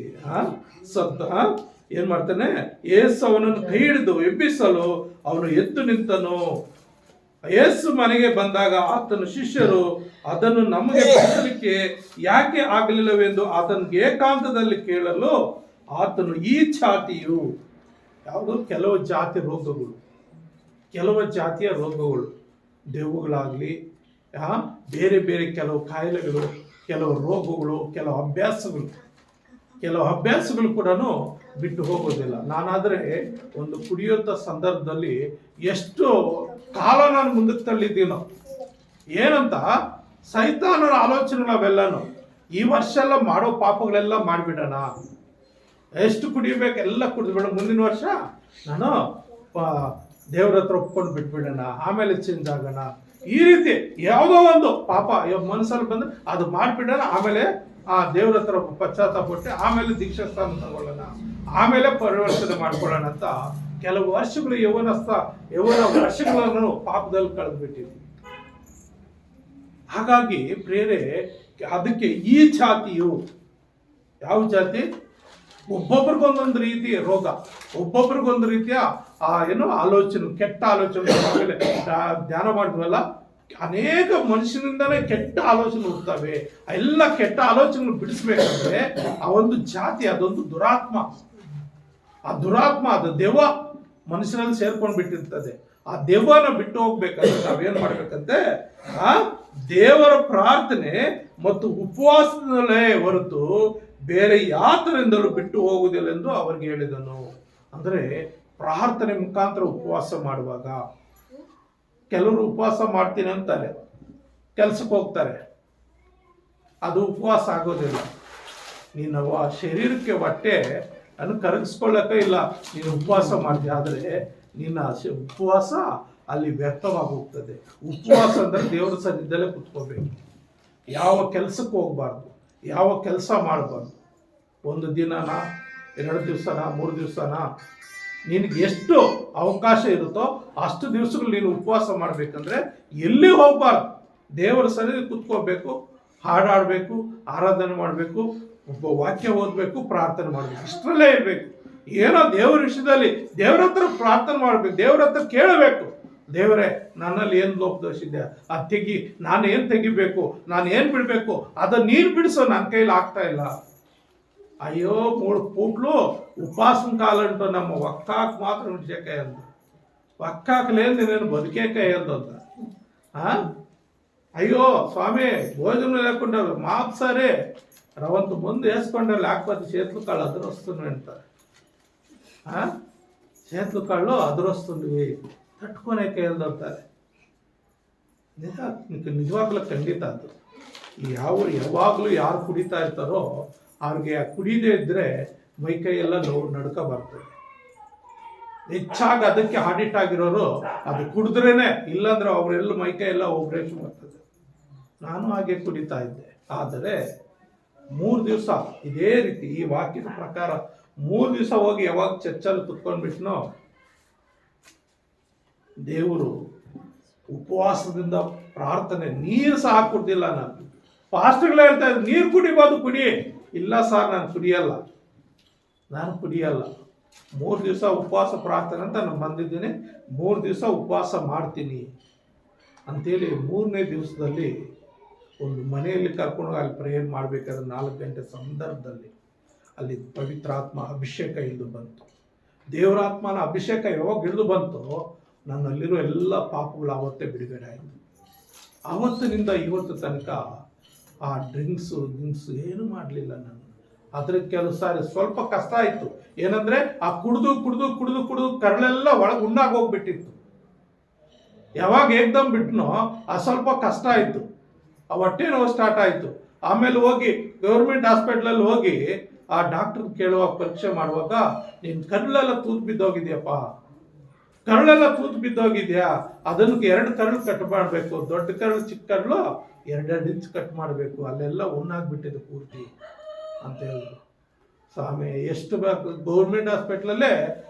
ಏನ್ ಮಾಡ್ತಾನೆ, ಯೇಸು ಅವನನ್ನು ಕೈ ಹಿಡಿದು ಎಬ್ಬಿಸಲು ಅವನು ಎದ್ದು ನಿಂತನು. ಯೇಸು ಮನೆಗೆ ಬಂದಾಗ ಆತನ ಶಿಷ್ಯರು ಅದನ್ನು ನಮಗೆ ಬಿಡಿಸಲಿಕ್ಕೆ ಯಾಕೆ ಆಗಲಿಲ್ಲವೆಂದು ಆತನಿಗೆ ಏಕಾಂತದಲ್ಲಿ ಕೇಳಲು, ಆತನು ಈ ಛಾತಿಯು ಯಾವುದು, ಕೆಲವು ಜಾತಿಯ ರೋಗಗಳು, ದೆವ್ವಗಳಾಗಲಿ, ಬೇರೆ ಬೇರೆ ಕೆಲವು ಕಾಯಿಲೆಗಳು, ಕೆಲವು ರೋಗಗಳು, ಕೆಲವು ಅಭ್ಯಾಸಗಳು ಕೂಡ ಬಿಟ್ಟು ಹೋಗೋದಿಲ್ಲ. ನಾನಾದರೆ ಒಂದು ಕುಡಿಯುವಂಥ ಸಂದರ್ಭದಲ್ಲಿ ಎಷ್ಟು ಕಾಲ ನಾನು ಮುಂದಕ್ಕೆ ತಳ್ಳಿದ್ದೀನೋ ಏನಂತ, ಸೈತಾನರ ಆಲೋಚನೆಗಳು ಅವೆಲ್ಲನು, ಈ ವರ್ಷ ಎಲ್ಲ ಮಾಡೋ ಪಾಪಗಳೆಲ್ಲ ಮಾಡಿಬಿಡೋಣ, ಎಷ್ಟು ಕುಡಿಬೇಕು ಎಲ್ಲ ಕುಡಿದ್ಬಿಡೋಣ, ಮುಂದಿನ ವರ್ಷ ನಾನು ದೇವ್ರ ಹತ್ರ ಒಪ್ಕೊಂಡು ಬಿಟ್ಬಿಡೋಣ, ಆಮೇಲೆ ಚೇಂಜ್ ಆಗೋಣ, ಈ ರೀತಿ ಯಾವುದೋ ಒಂದು ಪಾಪ ಮನಸ್ಸಲ್ಲಿ ಬಂದ್ರೆ ಅದು ಮಾಡಿಬಿಡೋಣ, ಆಮೇಲೆ ಆ ದೇವ್ರ ಹತ್ರ ಪಶ್ಚಾತ್ತಾಪಟ್ಟೆ ಆಮೇಲೆ ದೀಕ್ಷಾಸ್ಥಾನ ತಗೊಳ್ಳೋಣ, ಆಮೇಲೆ ಪರಿವರ್ತನೆ ಮಾಡ್ಕೊಳ್ಳೋಣ ಅಂತ ಕೆಲವು ವರ್ಷಗಳು ಯೌವನ ವರ್ಷಗಳನ್ನು ಪಾಪದಲ್ಲಿ ಕಳೆದ್ಬಿಟ್ಟಿದ್ವಿ. ಹಾಗಾಗಿ ಪ್ರೇರೆ, ಅದಕ್ಕೆ ಈ ಜಾತಿಯು, ಯಾವ ಜಾತಿ, ಒಬ್ಬೊಬ್ರಿಗೊಂದೊಂದು ರೀತಿಯ ರೋಗ, ಒಬ್ಬೊಬ್ರಿಗೊಂದು ರೀತಿಯ ಆಲೋಚನೆ, ಕೆಟ್ಟ ಆಲೋಚನೆ. ಆಮೇಲೆ ಧ್ಯಾನ ಮಾಡಿದ್ವಲ್ಲ, ಅನೇಕ ಮನುಷ್ಯನಿಂದಲೇ ಕೆಟ್ಟ ಆಲೋಚನೆ ಹುಡ್ತವೆ. ಎಲ್ಲ ಕೆಟ್ಟ ಆಲೋಚನೆ ಬಿಡಿಸ್ಬೇಕಂದ್ರೆ ಆ ಒಂದು ಜಾತಿ, ಅದೊಂದು ದುರಾತ್ಮ. ಆ ದುರಾತ್ಮ, ಅದು ದೆವ್ವ ಮನುಷ್ಯನಲ್ಲಿ ಸೇರ್ಕೊಂಡು ಬಿಟ್ಟಿರ್ತದೆ. ಆ ದೆವ್ವನ ಬಿಟ್ಟು ಹೋಗ್ಬೇಕಂದ್ರೆ ನಾವೇನ್ ಮಾಡ್ಬೇಕಂತೆ, ಆ ದೇವರ ಪ್ರಾರ್ಥನೆ ಮತ್ತು ಉಪವಾಸದಲ್ಲೇ ಹೊರತು ಬೇರೆ ಯಾತರಿಂದಲೂ ಬಿಟ್ಟು ಹೋಗುವುದಿಲ್ಲ ಎಂದು ಅವರಿಗೆ ಹೇಳಿದನು. ಅಂದ್ರೆ ಪ್ರಾರ್ಥನೆ ಮುಖಾಂತರ ಉಪವಾಸ ಮಾಡುವಾಗ, ಕೆಲವರು ಉಪವಾಸ ಮಾಡ್ತೀನಿ ಅಂತಾರೆ, ಕೆಲ್ಸಕ್ಕೆ ಹೋಗ್ತಾರೆ, ಅದು ಉಪವಾಸ ಆಗೋದಿಲ್ಲ. ನೀನು ಶರೀರಕ್ಕೆ ಹೊಟ್ಟೆ ಅನ್ನು ಕರಗಿಸ್ಕೊಳ್ಳೋಕೆ ಇಲ್ಲ, ನೀನು ಉಪವಾಸ ಮಾಡ್ತೀಯ, ಆದರೆ ನಿನ್ನ ಉಪವಾಸ ಅಲ್ಲಿ ವ್ಯರ್ಥವಾಗಿ ಹೋಗ್ತದೆ. ಉಪವಾಸ ಅಂದರೆ ದೇವರ ಸನ್ನಿಧಿಯಲ್ಲೇ ಕುತ್ಕೋಬೇಕು. ಯಾವ ಕೆಲಸಕ್ಕೆ ಹೋಗ್ಬಾರ್ದು, ಯಾವ ಕೆಲಸ ಮಾಡಬಾರ್ದು. ಒಂದು ದಿನನ, 2 ದಿವಸನ, 3 ದಿವಸನ, ನಿನಗೆ ಎಷ್ಟು ಅವಕಾಶ ಇರುತ್ತೋ ಅಷ್ಟು ದಿವಸಗಳು ನೀನು ಉಪವಾಸ ಮಾಡಬೇಕಂದ್ರೆ ಎಲ್ಲಿ ಹೋಗ್ಬಾರ್ದು. ದೇವರ ಸನ್ನಿಧಿ ಕುತ್ಕೋಬೇಕು, ಹಾಡಾಡಬೇಕು, ಆರಾಧನೆ ಮಾಡಬೇಕು, ಒಬ್ಬ ವಾಕ್ಯ ಓದಬೇಕು, ಪ್ರಾರ್ಥನೆ ಮಾಡಬೇಕು, ಇಷ್ಟರಲ್ಲೇ ಇರಬೇಕು. ಏನೋ ದೇವರ ವಿಷಯದಲ್ಲಿ ದೇವರ ಹತ್ರ ಪ್ರಾರ್ಥನೆ ಮಾಡಬೇಕು, ದೇವರ ಹತ್ರ ಕೇಳಬೇಕು. ದೇವರೇ, ನನ್ನಲ್ಲಿ ಏನು ಲೋಪದೋಷ ಇದೆ, ಅದು ತೆಗಿ, ನಾನು ಏನು ತೆಗಿಬೇಕು, ನಾನು ಏನು ಬಿಡಬೇಕು, ಅದನ್ನು ನೀನು ಬಿಡಿಸೋ, ನನ್ನ ಕೈಲಿ ಆಗ್ತಾ ಇಲ್ಲ. ಅಯ್ಯೋ ಪೂಟ್ಲು ಉಪವಾಸನ ಕಾಲಂಟು ನಮ್ಮ ಒಕ್ಕಾಕ್ ಮಾತ್ರ ಹುಡ್ಸೇಕಾಯಿ ಅಂದ, ಒಕ್ಕಾಕ್ಲೇನು ನೀನೇನು ಬದುಕೇಕಾಯಿ ಅಂದಂತ. ಅಯ್ಯೋ ಸ್ವಾಮಿ, ಭೋಜನ ಹಾಕೊಂಡ ಮಾಪ್ಸರೇ ರವಂತು ಮುಂದೆ వేసుಕೊಂಡಲ್ಲಿ ಹಾಕ್ಬಾರ್ದು, చేతులు కాళ్ళు అదరొస్తుంది అంటారు. చేతులు కాళ్ళు అదరొస్తుంది, ತಟ್ಕೊಳಕ್ಕೆ ಹೇಳ್ತಾರೆ. ನಿಜವಾಗ್ಲೂ ಖಂಡಿತ ಅದು. ಯಾವಾಗಲೂ ಯಾರು ಕುಡಿತಾ ಇರ್ತಾರೋ ಅವ್ರಿಗೆ ಕುಡಿದೇ ಇದ್ರೆ ಮೈಕೈ ಎಲ್ಲ ನಡುಕ ಬರ್ತದೆ. ಹೆಚ್ಚಾಗಿ ಅದಕ್ಕೆ ಆಡಿಟ್ ಆಗಿರೋರು ಅದು ಕುಡಿದ್ರೇನೆ, ಇಲ್ಲಾಂದ್ರೆ ಅವರೆಲ್ಲ ಮೈಕೈ ಎಲ್ಲ ಆಪರೇಷನ್ ಬರ್ತದೆ. ನಾನು ಹಾಗೆ ಕುಡಿತಾ ಇದ್ದೆ. ಆದರೆ 3 ದಿವಸ ಇದೇ ರೀತಿ ಈ ವಾಕ್ಯದ ಪ್ರಕಾರ 3 ದಿವಸ ಹೋಗಿ ಯಾವಾಗ ಚರ್ಚಲ್ಲಿ ಕುತ್ಕೊಂಡ್ಬಿಟ್ನೋ, ದೇವರು ಉಪವಾಸದಿಂದ ಪ್ರಾರ್ಥನೆ, ನೀರು ಸಹ ಕುಡ್ದಿಲ್ಲ. ನಾನು ಪಾಸ್ಟರ್ಗಳು ಹೇಳ್ತಾ ಇದ್ರು, ನೀರು ಕುಡಿಬೋದು, ಕುಡಿ. ಇಲ್ಲ ಸರ್, ನಾನು ಕುಡಿಯಲ್ಲ. 3 ದಿವಸ ಉಪವಾಸ ಪ್ರಾರ್ಥನೆ ಅಂತ ನಾನು ಬಂದಿದ್ದೀನಿ, 3 ದಿವಸ ಉಪವಾಸ ಮಾಡ್ತೀನಿ ಅಂತೇಳಿ 3ನೇ ದಿವಸದಲ್ಲಿ ಒಂದು ಮನೆಯಲ್ಲಿ ಕರ್ಕೊಂಡು ಅಲ್ಲಿ ಪ್ರೇಯರ್ ಮಾಡಬೇಕಾದ್ರೆ 4 ಗಂಟೆ ಸಂದರ್ಭದಲ್ಲಿ ಅಲ್ಲಿ ಪವಿತ್ರಾತ್ಮ ಅಭಿಷೇಕ ಇಳಿದು ಬಂತು. ದೇವರಾತ್ಮನ ಅಭಿಷೇಕ ಯಾವಾಗ ಇಳಿದು ಬಂತು, ನನ್ನಲ್ಲಿರೋ ಎಲ್ಲ ಪಾಪಗಳು ಆವತ್ತೇ ಬಿಡುಗಡೆ ಆಯಿತು. ಆವತ್ತಿನಿಂದ ಇವತ್ತು ತನಕ ಆ ಡ್ರಿಂಕ್ಸು ಏನು ಮಾಡಲಿಲ್ಲ ನಾನು. ಅದ್ರ ಕೆಲವು ಸಾರಿ ಸ್ವಲ್ಪ ಕಷ್ಟ ಆಯಿತು. ಏನಂದರೆ ಆ ಕುಡಿದು ಕರಳೆಲ್ಲ ಒಳಗೆ ಉಣ್ಣಾಗಿ ಹೋಗ್ಬಿಟ್ಟಿತ್ತು. ಯಾವಾಗ ಏಕ್ದಮ್ ಬಿಟ್ನೋ ಆ ಸ್ವಲ್ಪ ಕಷ್ಟ ಆಯಿತು, ಆ ಹೊಟ್ಟೆ ನೋವು ಸ್ಟಾರ್ಟ್ ಆಯಿತು. ಆಮೇಲೆ ಹೋಗಿ ಗೌರ್ಮೆಂಟ್ ಹಾಸ್ಪಿಟ್ಲಲ್ಲಿ ಹೋಗಿ ಆ ಡಾಕ್ಟರ್ ಕೇಳುವಾಗ, ಪರೀಕ್ಷೆ ಮಾಡುವಾಗ, ನಿನ್ನ ಕರಳೆಲ್ಲ ತೂತು ಬಿದ್ದೋಗಿದೆಯಪ್ಪ, ಕರಳೆಲ್ಲ ತೂತು ಬಿದ್ದೋಗಿದೆಯಾ, ಅದನ್ನು 2 ಕರಳು ಕಟ್ ಮಾಡಬೇಕು, ದೊಡ್ಡ ಕರಳು ಚಿಕ್ಕ ಕರಳು 2 ಇಂಚ್ ಕಟ್ ಮಾಡಬೇಕು, ಅಲ್ಲೆಲ್ಲ ಉಣ್ಣಾಗ್ಬಿಟ್ಟಿದೆ ಪೂರ್ತಿ ಅಂತ ಹೇಳಿದ್ರು. ಸ್ವಾಮಿ ಎಷ್ಟು ಬೇಕು, ಗೌರ್ಮೆಂಟ್ ಹಾಸ್ಪಿಟ್ಲಲ್ಲೇ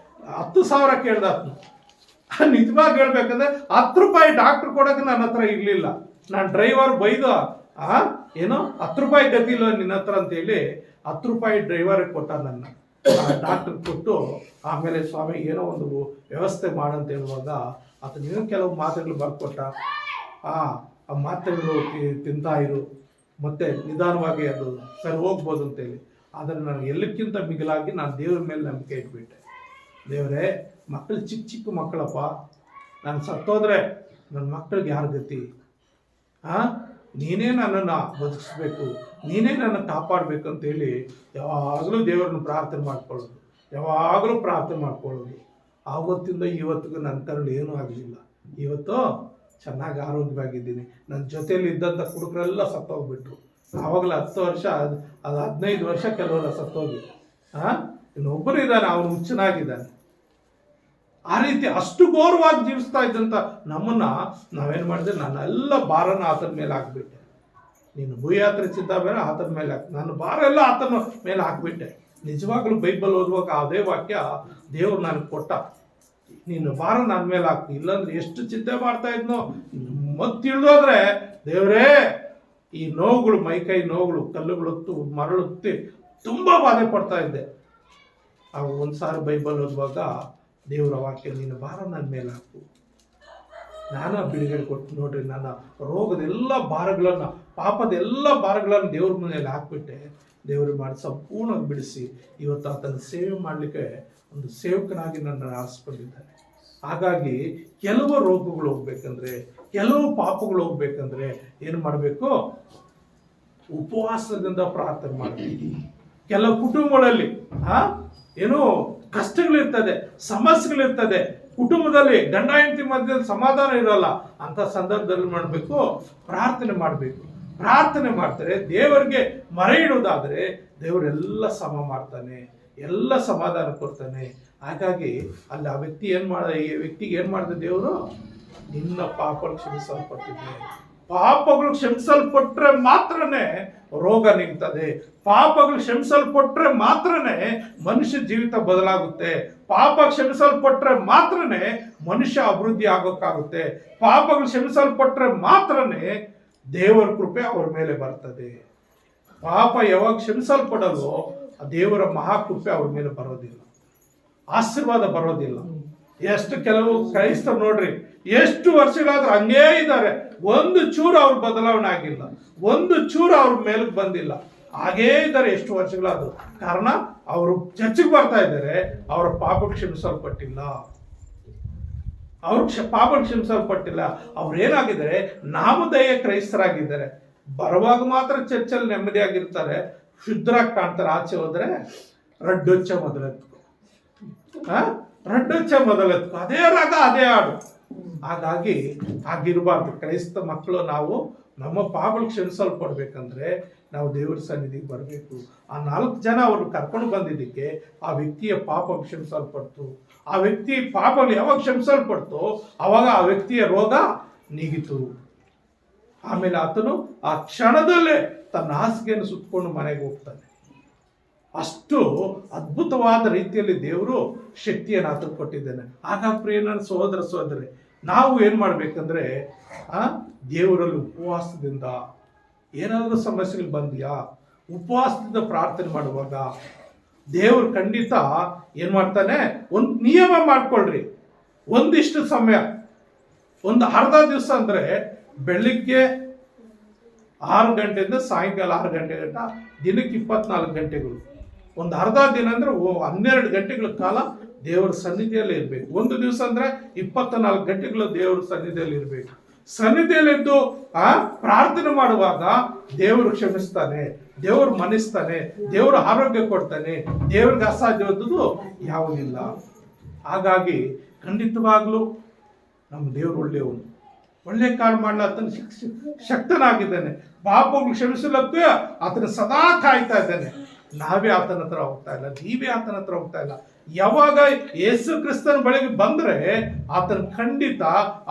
10,000 ಕೇಳ್ದ. ನಿಜವಾಗಿ ಹೇಳ್ಬೇಕಂದ್ರೆ 10 ರೂಪಾಯಿ ಡಾಕ್ಟರ್ ಕೊಡೋಕೆ ನನ್ನ ಹತ್ರ ಇರಲಿಲ್ಲ. ನಾನು ಡ್ರೈವರ್ ಬೈದು, ಏನೋ 10 ರೂಪಾಯಿ ಗತಿ ಇಲ್ಲ ನಿನ್ನ ಹತ್ರ ಅಂತೇಳಿ 10 ರೂಪಾಯಿ ಡ್ರೈವರ್ಗೆ ಕೊಟ್ಟ. ನನ್ನ ಡಾಕ್ಟರ್ ಕೊಟ್ಟು ಆಮೇಲೆ ಸ್ವಾಮಿ ಏನೋ ಒಂದು ವ್ಯವಸ್ಥೆ ಮಾಡಂತ ಹೇಳುವಾಗ ಆತನೇನೋ ಕೆಲವು ಮಾತ್ರೆಗಳು ಬರ್ಕೊಟ್ಟ. ಆ ಮಾತ್ರೆಗಳು ತಿಂತಾ ಇರು, ಮತ್ತೆ ನಿಧಾನವಾಗಿ ಅದು ಸರಿ ಹೋಗ್ಬೋದು ಅಂತೇಳಿ. ಆದರೆ ನಾನು ಎಲ್ಲಕ್ಕಿಂತ ಮಿಗಿಲಾಗಿ ನಾನು ದೇವ್ರ ಮೇಲೆ ನಂಬಿಕೆ ಇಟ್ಬಿಟ್ಟೆ. ದೇವರೇ, ಮಕ್ಕಳು ಚಿಕ್ಕ ಮಕ್ಕಳಪ್ಪ, ನಾನು ಸತ್ತೋದ್ರೆ ನನ್ನ ಮಕ್ಕಳಿಗೆ ಯಾರ ಗತಿ? ನೀನೇ ನನ್ನನ್ನು ಬದುಕಿಸ್ಬೇಕು, ನೀನೇ ನನ್ನ ಕಾಪಾಡಬೇಕು ಅಂತೇಳಿ ಯಾವಾಗಲೂ ದೇವರನ್ನು ಪ್ರಾರ್ಥನೆ ಮಾಡ್ಕೊಳ್ಳೋದು. ಆವತ್ತಿಂದ ಇವತ್ತಿಗೂ ನನ್ನ ಕರಳು ಏನೂ ಆಗಲಿಲ್ಲ. ಇವತ್ತು ಚೆನ್ನಾಗಿ ಆರೋಗ್ಯವಾಗಿದ್ದೀನಿ. ನನ್ನ ಜೊತೆಯಲ್ಲಿ ಇದ್ದಂಥ ಕುಡುಕರೆಲ್ಲ ಸತ್ತೋಗ್ಬಿಟ್ರು. ಆವಾಗಲೇ 10 ವರ್ಷ, ಅದು 15 ವರ್ಷ ಕೆಲವರ ಸತ್ತೋಗಿ. ಇನ್ನೊಬ್ಬರು ಇದ್ದಾನೆ, ಅವನು ಹುಚ್ಚನಾಗಿದ್ದಾನೆ. ಆ ರೀತಿ ಅಷ್ಟು ಗೌರವವಾಗಿ ಜೀವಿಸ್ತಾ ಇದ್ದಂಥ ನಮ್ಮನ್ನ ನಾವೇನು ಮಾಡಿದೆ, ನನ್ನೆಲ್ಲ ಭಾರನ ಆತನ ಮೇಲೆ ಹಾಕ್ಬಿಟ್ಟೆ. ನೀನು ಭೂಯಾತ್ರೆ ಸಿದ್ಧ ಬೇರೆ ಆತನ ಮೇಲೆ ನನ್ನ ಭಾರ ಎಲ್ಲ ಆತನ ಮೇಲೆ ಹಾಕ್ಬಿಟ್ಟೆ. ನಿಜವಾಗ್ಲೂ ಬೈಬಲ್ ಓದುವಾಗ ಅದೇ ವಾಕ್ಯ ದೇವ್ರು ನನಗೆ ಕೊಟ್ಟ, ನೀನು ಭಾರ ನನ್ನ ಮೇಲೆ ಹಾಕ್ತಿ. ಇಲ್ಲಾಂದ್ರೆ ಎಷ್ಟು ಚಿಂತೆ ಮಾಡ್ತಾ ಇದ್ನೋ. ಮತ್ತೆ ತಿಳಿದೋದ್ರೆ, ದೇವರೇ, ಈ ನೋವುಗಳು, ಮೈಕೈ ನೋವುಗಳು, ಕಲ್ಲುಗಳು ಹೊತ್ತು ಮರಳುತ್ತಿ ತುಂಬ ಬಾಧೆ ಪಡ್ತಾ ಇದ್ದೆ. ಒಂದ್ಸಾರಿ ಬೈಬಲ್ ಓದುವಾಗ ದೇವರ ವಾಕ್ಯ ನೀನು ಭಾರ ನನ್ನ ಮೇಲೆ ಹಾಕು, ನಾನು ಬಿಡುಗಡೆ ಕೊಟ್ಟು ನೋಡ್ರಿ, ನನ್ನ ರೋಗದೆಲ್ಲ ಭಾರಗಳನ್ನು, ಪಾಪದೆಲ್ಲ ಭಾರಗಳನ್ನು ದೇವ್ರ ಮನೆಯಲ್ಲಿ ಹಾಕ್ಬಿಟ್ಟೆ. ದೇವರು ಮಾಡಿ ಸಂಪೂರ್ಣವಾಗಿ ಬಿಡಿಸಿ ಇವತ್ತು ಆತನ ಸೇವೆ ಮಾಡಲಿಕ್ಕೆ ಒಂದು ಸೇವಕನಾಗಿ ನನ್ನನ್ನು ಆರಿಸ್ಕೊಂಡಿದ್ದಾನೆ. ಹಾಗಾಗಿ ಕೆಲವು ರೋಗಗಳು ಹೋಗ್ಬೇಕಂದ್ರೆ, ಕೆಲವು ಪಾಪಗಳು ಹೋಗ್ಬೇಕಂದ್ರೆ ಏನು ಮಾಡಬೇಕು? ಉಪವಾಸದಿಂದ ಪ್ರಾರ್ಥನೆ ಮಾಡಬೇಕು. ಕೆಲವು ಕುಟುಂಬಗಳಲ್ಲಿ ಏನೋ ಕಷ್ಟಗಳಿರ್ತದೆ, ಸಮಸ್ಯೆಗಳಿರ್ತದೆ, ಕುಟುಂಬದಲ್ಲಿ ಗಂಡ ಹೆಂಡತಿ ಮಧ್ಯದಲ್ಲಿ ಸಮಾಧಾನ ಇರೋಲ್ಲ. ಅಂತ ಸಂದರ್ಭದಲ್ಲಿ ಮಾಡಬೇಕು, ಪ್ರಾರ್ಥನೆ ಮಾಡಬೇಕು. ಪ್ರಾರ್ಥನೆ ಮಾಡ್ತಾರೆ, ದೇವರಿಗೆ ಮೊರೆ ಇಡೋದಾದ್ರೆ ದೇವರೆಲ್ಲ ಸಮ ಮಾಡ್ತಾನೆ, ಎಲ್ಲ ಸಮಾಧಾನ ಕೊಡ್ತಾನೆ. ಹಾಗಾಗಿ ಅಲ್ಲಿ ಆ ವ್ಯಕ್ತಿ ಈ ವ್ಯಕ್ತಿಗೆ ಏನು ಮಾಡಿದೆ ದೇವರು? ನಿನ್ನ ಪಾಪಗಳು ಕ್ಷಮಿಸಲ್ಪಟ್ಟಿದೆ. ಪಾಪಗಳು ಕ್ಷಮಿಸಲ್ಪಟ್ರೆ ಮಾತ್ರನೇ ರೋಗ ನಿಲ್ತದೆ. ಪಾಪಗಳು ಕ್ಷಮಿಸಲ್ಪಟ್ರೆ ಮಾತ್ರನೇ ಮನುಷ್ಯ ಜೀವಿತ ಬದಲಾಗುತ್ತೆ. ಪಾಪ ಕ್ಷಮಿಸಲ್ಪಟ್ರೆ ಮಾತ್ರನೇ ಮನುಷ್ಯ ಅಭಿವೃದ್ಧಿ ಆಗೋಕ್ಕಾಗುತ್ತೆ. ಪಾಪಗಳು ಕ್ಷಮಿಸಲ್ಪಟ್ರೆ ಮಾತ್ರನೇ ದೇವರ ಕೃಪೆ ಅವ್ರ ಮೇಲೆ ಬರ್ತದೆ. ಪಾಪ ಯಾವಾಗ ಕ್ಷಮಿಸಲ್ಪಡಲು ದೇವರ ಮಹಾಕೃಪೆ ಅವ್ರ ಮೇಲೆ ಬರೋದಿಲ್ಲ, ಆಶೀರ್ವಾದ ಬರೋದಿಲ್ಲ. ಎಷ್ಟು ಕೆಲವು ಕ್ರೈಸ್ತರು ನೋಡ್ರಿ, ಎಷ್ಟು ವರ್ಷಗಳಾದ್ರೂ ಹಂಗೇ ಇದ್ದಾರೆ, ಒಂದು ಚೂರು ಅವ್ರ ಬದಲಾವಣೆ ಆಗಿಲ್ಲ, ಒಂದು ಚೂರು ಅವ್ರ ಮೇಲಕ್ಕೆ ಬಂದಿಲ್ಲ, ಹಾಗೇ ಇದ್ದಾರೆ ಎಷ್ಟು ವರ್ಷಗಳಾದ್ರು. ಕಾರಣ ಅವರು ಚರ್ಚಿಗೆ ಬರ್ತಾ ಇದ್ದಾರೆ, ಅವರ ಪಾಪ ಕ್ಷಮಿಸಲ್ಪಟ್ಟಿಲ್ಲ, ಪಾಪ ಕ್ಷಮಿಸಲ್ಪಟ್ಟಿಲ್ಲ. ಅವ್ರೇನಾಗಿದ್ದಾರೆ? ನಾಮಧೇಯ ಕ್ರೈಸ್ತರಾಗಿದ್ದಾರೆ. ಬರುವಾಗ ಮಾತ್ರ ಚರ್ಚಲ್ಲಿ ನೆಮ್ಮದಿಯಾಗಿರ್ತಾರೆ, ಶುದ್ಧರಾಗಿ ಕಾಣ್ತಾರೆ. ಆಚೆ ಹೋದ್ರೆ ರಡ್ಡೊಚ್ಚ ಮೊದಲೆತ್ಕೊ, ರಡ್ಡೊಚ್ಚ ಮೊದಲೆತ್ಕೊ, ಅದೇ ರಾಗ ಅದೇ ಹಾಡು. ಹಾಗಾಗಿ ಆಗಿರಬಾರ್ದು. ಕ್ರೈಸ್ತ ಮಕ್ಕಳು ನಾವು ನಮ್ಮ ಪಾಪಗಳು ಕ್ಷಮಿಸಲ್ಪಡ್ಬೇಕಂದ್ರೆ ನಾವು ದೇವರ ಸನ್ನಿಧಿಗೆ ಬರಬೇಕು. ಆ 4 ಜನ ಅವರು ಕರ್ಕೊಂಡು ಬಂದಿದ್ದಕ್ಕೆ ಆ ವ್ಯಕ್ತಿಯ ಪಾಪ ಕ್ಷಮಿಸಲ್ಪಡ್ತು. ಆ ವ್ಯಕ್ತಿ ಪಾಪಗಳು ಯಾವಾಗ ಕ್ಷಮಿಸಲ್ಪಡ್ತು ಅವಾಗ ಆ ವ್ಯಕ್ತಿಯ ರೋಗ ನೀಗಿತು. ಆಮೇಲೆ ಆತನು ಆ ಕ್ಷಣದಲ್ಲೇ ತನ್ನ ಹಾಸಿಗೆಯನ್ನು ಸುತ್ತಕೊಂಡು ಮನೆಗೆ ಹೋಗ್ತಾನೆ. ಅಷ್ಟು ಅದ್ಭುತವಾದ ರೀತಿಯಲ್ಲಿ ದೇವರು ಶಕ್ತಿಯನ್ನು ಆತನು ಕೊಟ್ಟಿದ್ದಾನೆ. ಹಾಗಾಗಿ ಪ್ರಿಯ ನನ್ನ ಸಹೋದರ ಸಹೋದರಿ, ನಾವು ಏನು ಮಾಡಬೇಕಂದ್ರೆ ದೇವರಲ್ಲಿ ಉಪವಾಸದಿಂದ ಏನಾದರೂ ಸಮಸ್ಯೆಗಳು ಬಂದಿಯಾ, ಉಪವಾಸದಿಂದ ಪ್ರಾರ್ಥನೆ ಮಾಡುವಾಗ ದೇವರು ಖಂಡಿತ ಏನು ಮಾಡ್ತಾನೆ? ಒಂದು ನಿಯಮ ಮಾಡ್ಕೊಳ್ರಿ. ಒಂದಿಷ್ಟು ಸಮಯ, ಒಂದು ಅರ್ಧ ದಿವಸ ಅಂದರೆ ಬೆಳಿಗ್ಗೆ 6 ಗಂಟೆಯಿಂದ ಸಾಯಂಕಾಲ 6 ಗಂಟೆ ಗಂಟ, ದಿನಕ್ಕೆ 24 ಗಂಟೆಗಳು. ಒಂದು ಅರ್ಧ ದಿನ ಅಂದರೆ 12 ಗಂಟೆಗಳ ಕಾಲ ದೇವರ ಸನ್ನಿಧಿಯಲ್ಲಿ ಇರಬೇಕು. ಒಂದು ದಿವಸ ಅಂದರೆ 24 ಗಂಟೆಗಳು ದೇವರ ಸನ್ನಿಧಿಯಲ್ಲಿ ಇರಬೇಕು. ಸನ್ನಿಧಿಯಲ್ಲಿದ್ದು ಪ್ರಾರ್ಥನೆ ಮಾಡುವಾಗ ದೇವರು ಕ್ಷಮಿಸ್ತಾನೆ, ದೇವರು ಮನ್ನಿಸ್ತಾನೆ, ದೇವರು ಆರೋಗ್ಯ ಕೊಡ್ತಾನೆ. ದೇವರಿಗೆ ಅಸಾಧ್ಯವಾದದ್ದು ಯಾವುದಿಲ್ಲ. ಹಾಗಾಗಿ ಖಂಡಿತವಾಗ್ಲೂ ನಮ್ಮ ದೇವರು ಒಳ್ಳೆಯವನು, ಒಳ್ಳೆ ಕಾಳು ಮಾಡಲ ಆತನ ಶಕ್ತನಾಗಿದ್ದಾನೆ. ಪಾಪಗಳು ಕ್ಷಮಿಸಲಕ್ಕೆ ಆತನ ಸದಾ ಕಾಯ್ತಾ ಇದ್ದಾನೆ. ನಾವೇ ಆತನ ಹತ್ರ ಹೋಗ್ತಾ ಇಲ್ಲ, ನೀವೇ ಆತನ ಹತ್ರ ಹೋಗ್ತಾ ಇಲ್ಲ. ಯಾವಾಗ ಯೇಸು ಕ್ರಿಸ್ತನ ಬಳಿಗೆ ಬಂದ್ರೆ ಆತನ ಖಂಡಿತ